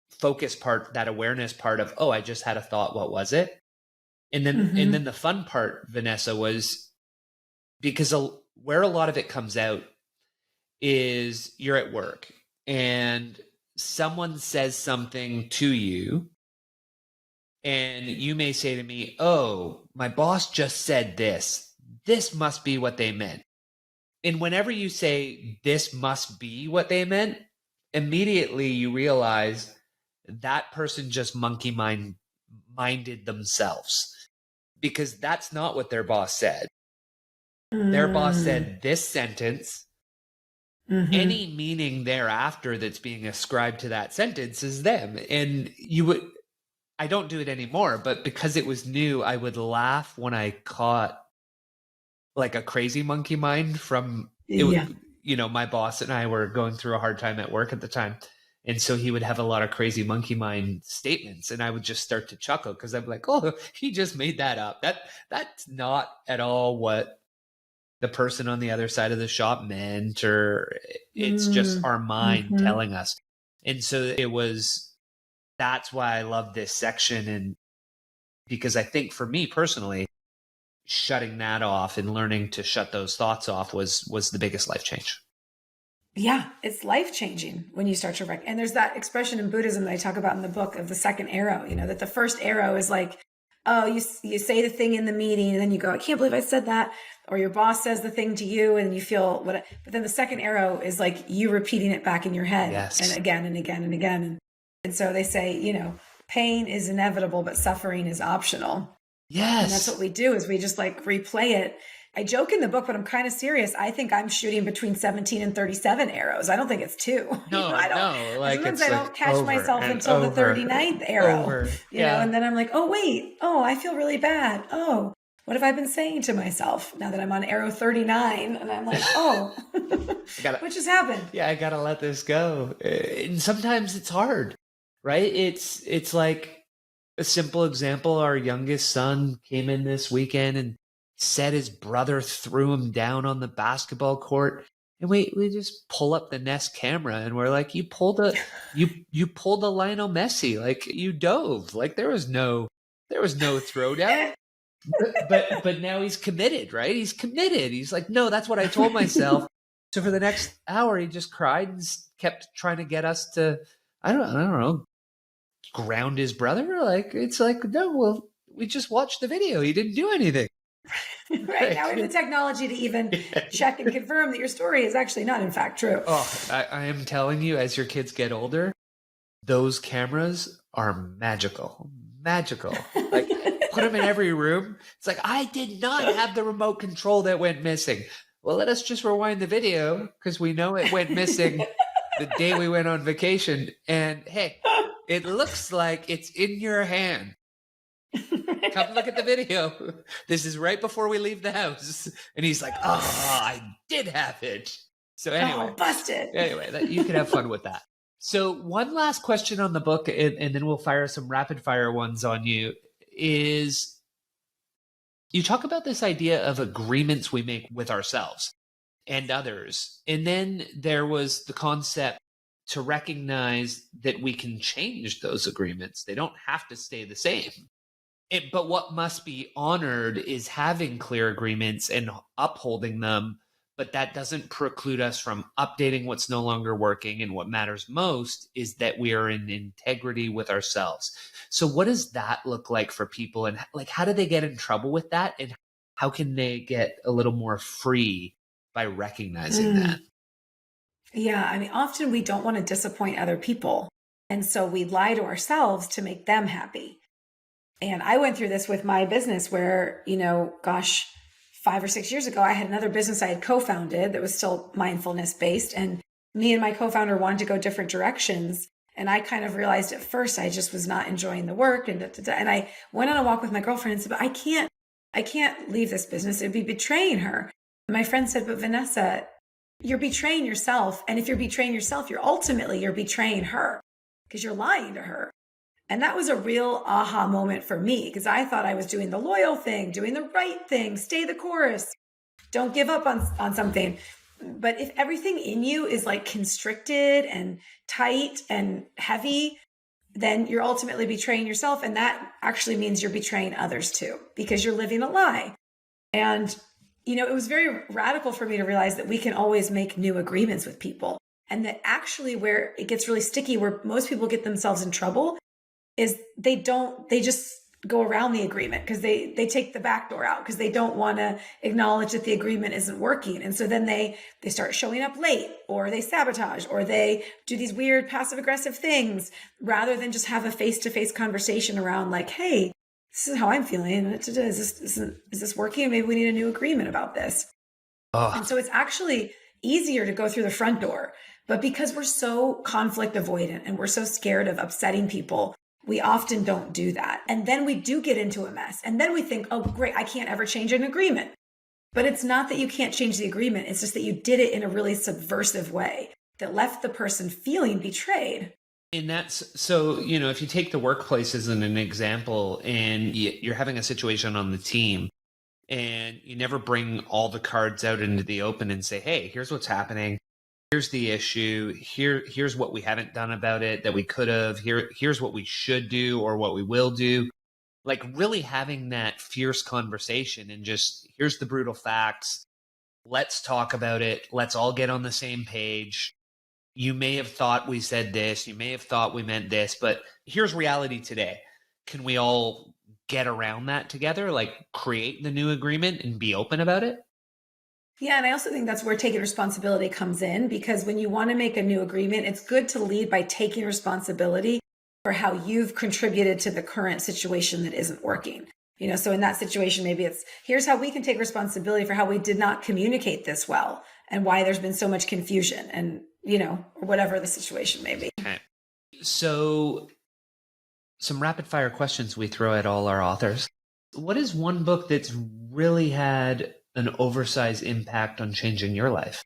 focus part, that awareness part of, oh, I just had a thought, what was it? And then the fun part, Vanessa, was because where a lot of it comes out is you're at work and someone says something to you and you may say to me, oh, my boss just said this. This must be what they meant. And whenever you say this must be what they meant, immediately you realize that person just minded themselves, because that's not what their boss said. Their boss said this sentence. Any meaning thereafter that's being ascribed to that sentence is them. And I don't do it anymore, but because it was new, I would laugh when I caught a crazy monkey mind from my boss and I were going through a hard time at work at the time. And so he would have a lot of crazy monkey mind statements, and I would just start to chuckle because I'm like, oh, he just made that up. That's not at all what the person on the other side of the shop meant, or it's just our mind telling us. And so that's why I love this section. And because I think for me personally, shutting that off and learning to shut those thoughts off was the biggest life change. Yeah, it's life changing when you start to and there's that expression in Buddhism that I talk about in the book of the second arrow, that the first arrow is like, oh, you say the thing in the meeting and then you go, I can't believe I said that. Or your boss says the thing to you and you feel what, but then the second arrow is like you repeating it back in your head and again and again and again. And so they say, pain is inevitable, but suffering is optional. Yes. And that's what we do is we just like replay it. I joke in the book, but I'm kind of serious. I think I'm shooting between 17 and 37 arrows. I don't think it's 2. No, I don't, no. Like sometimes it's I don't catch myself until the 39th arrow, and then I'm like, oh, wait. Oh, I feel really bad. Oh, what have I been saying to myself now that I'm on arrow 39? And I'm like, oh, what just happened? Yeah, I got to let this go. And sometimes it's hard, right? It's like a simple example. Our youngest son came in this weekend and said his brother threw him down on the basketball court. And we just pull up the Nest camera and we're like, you pulled a Lionel Messi, like you dove, like there was no throwdown. but now he's committed, right? He's committed. He's like, no, that's what I told myself. So for the next hour, he just cried and kept trying to get us to, I don't know, ground his brother. Like, it's like, no, well, we just watched the video. He didn't do anything. Right. Now we have the technology to even check and confirm that your story is actually not in fact true. Oh, I am telling you, as your kids get older, those cameras are magical. Like, put them in every room. It's like, I did not have the remote control that went missing. Well, let us just rewind the video because we know it went missing the day we went on vacation. And hey, it looks like it's in your hand. Come look at the video. This is right before we leave the house. And he's like, oh, I did have it. So anyway, busted. Anyway, you can have fun with that. So one last question on the book, and then we'll fire some rapid fire ones on you, is you talk about this idea of agreements we make with ourselves and others. And then there was the concept to recognize that we can change those agreements. They don't have to stay the same. But what must be honored is having clear agreements and upholding them. But that doesn't preclude us from updating what's no longer working. And what matters most is that we are in integrity with ourselves. So what does that look like for people? And like, how do they get in trouble with that? And how can they get a little more free by recognizing that? Yeah. I mean, often we don't want to disappoint other people. And so we lie to ourselves to make them happy. And I went through this with my business where, 5 or 6 years ago, I had another business I had co-founded that was still mindfulness based. And me and my co-founder wanted to go different directions. And I kind of realized at first I just was not enjoying the work. And I went on a walk with my girlfriend and said, but I can't leave this business. It'd be betraying her. And my friend said, but Vanessa, you're betraying yourself. And if you're betraying yourself, you're betraying her because you're lying to her. And that was a real aha moment for me because I thought I was doing the loyal thing, doing the right thing, stay the course, don't give up on something. But if everything in you is like constricted and tight and heavy, then you're ultimately betraying yourself. And that actually means you're betraying others too, because you're living a lie. And, it was very radical for me to realize that we can always make new agreements with people. And that actually where it gets really sticky, where most people get themselves in trouble is they just go around the agreement because they take the back door out because they don't want to acknowledge that the agreement isn't working. And so then they start showing up late or they sabotage or they do these weird passive aggressive things rather than just have a face-to-face conversation around like, hey, this is how I'm feeling. Is this working? Maybe we need a new agreement about this. And so it's actually easier to go through the front door. But because we're so conflict avoidant and we're so scared of upsetting people, we often don't do that. And then we do get into a mess. And then we think, oh, great, I can't ever change an agreement. But it's not that you can't change the agreement. It's just that you did it in a really subversive way that left the person feeling betrayed. And that's so, if you take the workplace as an example and you're having a situation on the team and you never bring all the cards out into the open and say, hey, here's what's happening. Here's the issue. Here's what we haven't done about it that we could have. Here's what we should do or what we will do. Like really having that fierce conversation and just here's the brutal facts. let's talk about it. Let's all get on the same page. You may have thought we said this. You may have thought we meant this, but here's reality today. Can we all get around that together? Like create the new agreement and be open about it? Yeah. And I also think that's where taking responsibility comes in, because when you want to make a new agreement, it's good to lead by taking responsibility for how you've contributed to the current situation that isn't working. So in that situation, maybe it's, here's how we can take responsibility for how we did not communicate this well and why there's been so much confusion and, or whatever the situation may be. Okay. So some rapid fire questions we throw at all our authors. What is one book that's really had an oversized impact on changing your life?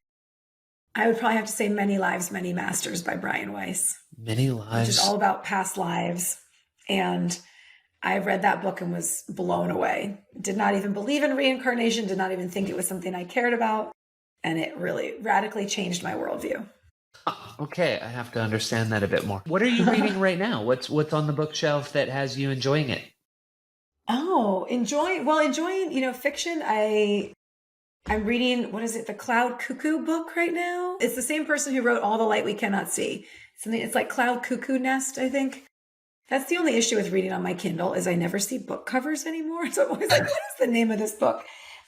I would probably have to say Many Lives, Many Masters by Brian Weiss. Many Lives. Which is all about past lives. And I read that book and was blown away. Did not even believe in reincarnation, did not even think it was something I cared about. And it really radically changed my worldview. Okay, I have to understand that a bit more. What are you reading right now? What's on the bookshelf that has you enjoying it? Oh, enjoying fiction. I'm reading, what is it? The Cloud Cuckoo book right now. It's the same person who wrote All the Light We Cannot See. It's like Cloud Cuckoo Nest, I think. That's the only issue with reading on my Kindle is I never see book covers anymore. So I'm always like, what is the name of this book?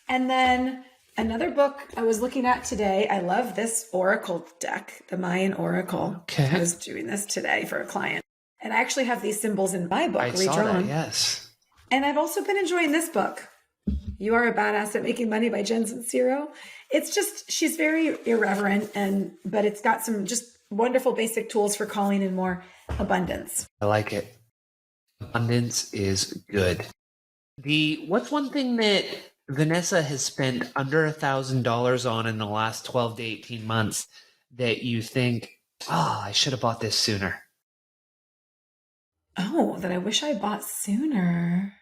And then another book I was looking at today, I love this Oracle deck, the Mayan Oracle. Okay. I was doing this today for a client. And I actually have these symbols in my book, I redrawn. saw that, yes. And I've also been enjoying this book, You Are a Badass at Making Money by Jen Sincero. It's just, she's very irreverent, but it's got some just wonderful basic tools for calling in more abundance. I like it. Abundance is good. What's one thing that Vanessa has spent under $1,000 on in the last 12 to 18 months that you think, I should have bought this sooner? Oh, that I wish I bought sooner.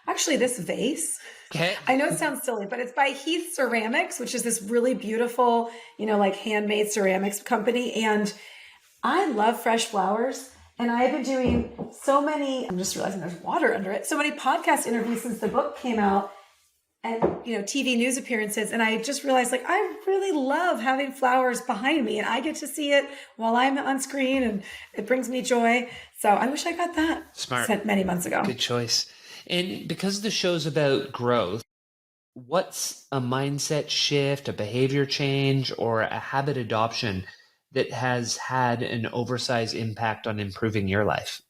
Actually, this vase. Okay. I know it sounds silly, but it's by Heath Ceramics, which is this really beautiful, like handmade ceramics company. And I love fresh flowers. And I've been doing I'm just realizing there's water under it, so many podcast interviews since the book came out and, TV news appearances. And I just realized I really love having flowers behind me and I get to see it while I'm on screen and it brings me joy. So I wish I got that. Smart. Many months ago. Good choice. And because the show's about growth, what's a mindset shift, a behavior change, or a habit adoption that has had an oversized impact on improving your life?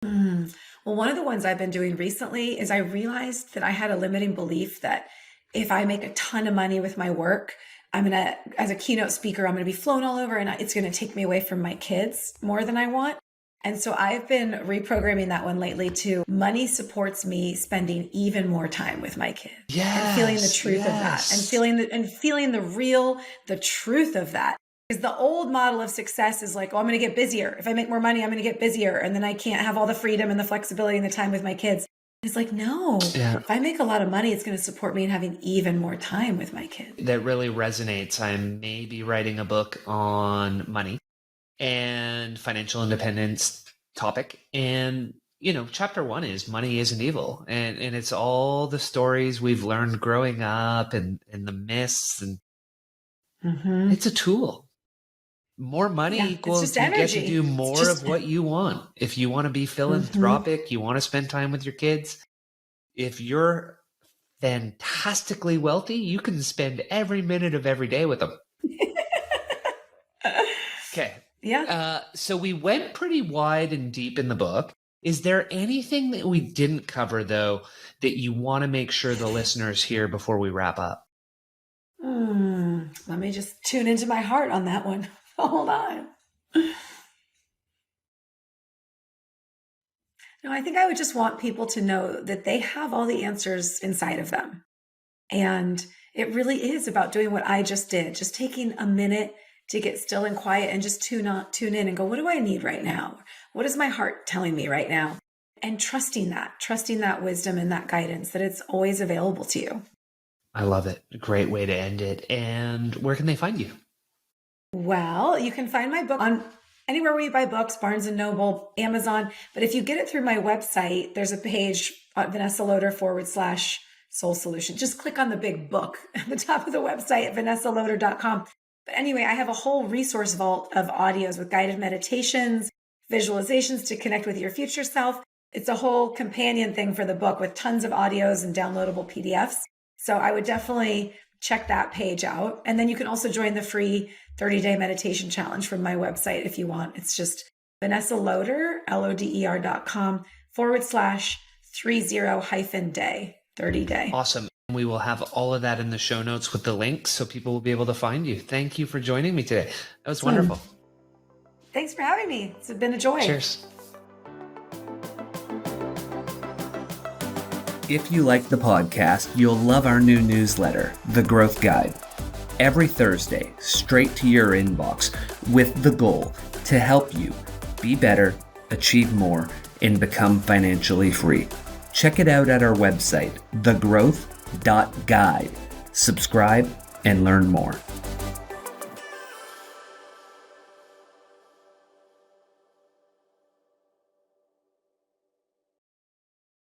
Well, one of the ones I've been doing recently is I realized that I had a limiting belief that if I make a ton of money with my work, as a keynote speaker, I'm going to be flown all over and it's going to take me away from my kids more than I want. And so I've been reprogramming that one lately to money supports me spending even more time with my kids. Yes, and feeling the truth of that and feeling the truth of that. Because the old model of success is I'm going to get busier. If I make more money, I'm going to get busier. And then I can't have all the freedom and the flexibility and the time with my kids. It's no, If I make a lot of money, it's going to support me in having even more time with my kids. That really resonates. I may be writing a book on money and financial independence topic. And, chapter 1 is money isn't evil. And it's all the stories we've learned growing up and the myths. And it's a tool. More money equals you get to do more of what you want. If you want to be philanthropic, you want to spend time with your kids. If you're fantastically wealthy, you can spend every minute of every day with them. Okay. Yeah. So we went pretty wide and deep in the book. Is there anything that we didn't cover, though, that you want to make sure the listeners hear before we wrap up? Let me just tune into my heart on that one. Hold on. No, I think I would just want people to know that they have all the answers inside of them. And it really is about doing what I just did, just taking a minute to get still and quiet and just tune in and go, what do I need right now? What is my heart telling me right now? And trusting that wisdom and that guidance, that it's always available to you. I love it. A great way to end it. And where can they find you? Well, you can find my book on anywhere where you buy books, Barnes & Noble, Amazon. But if you get it through my website, there's a page, Vanessa Loder soul solution. Just click on the big book at the top of the website at vanessaloder.com. But anyway, I have a whole resource vault of audios with guided meditations, visualizations to connect with your future self. It's a whole companion thing for the book with tons of audios and downloadable PDFs. So I would definitely check that page out. And then you can also join the free 30-day meditation challenge from my website if you want. It's just Vanessa Loder, LODER.com/30-day, 30 day. Awesome. We will have all of that in the show notes with the links so people will be able to find you. Thank you for joining me today. That was wonderful. Thanks for having me. It's been a joy. Cheers. If you like the podcast, you'll love our new newsletter, The Growth Guide. Every Thursday, straight to your inbox, with the goal to help you be better, achieve more, and become financially free. Check it out at our website, thegrowth.guide. Subscribe and learn more.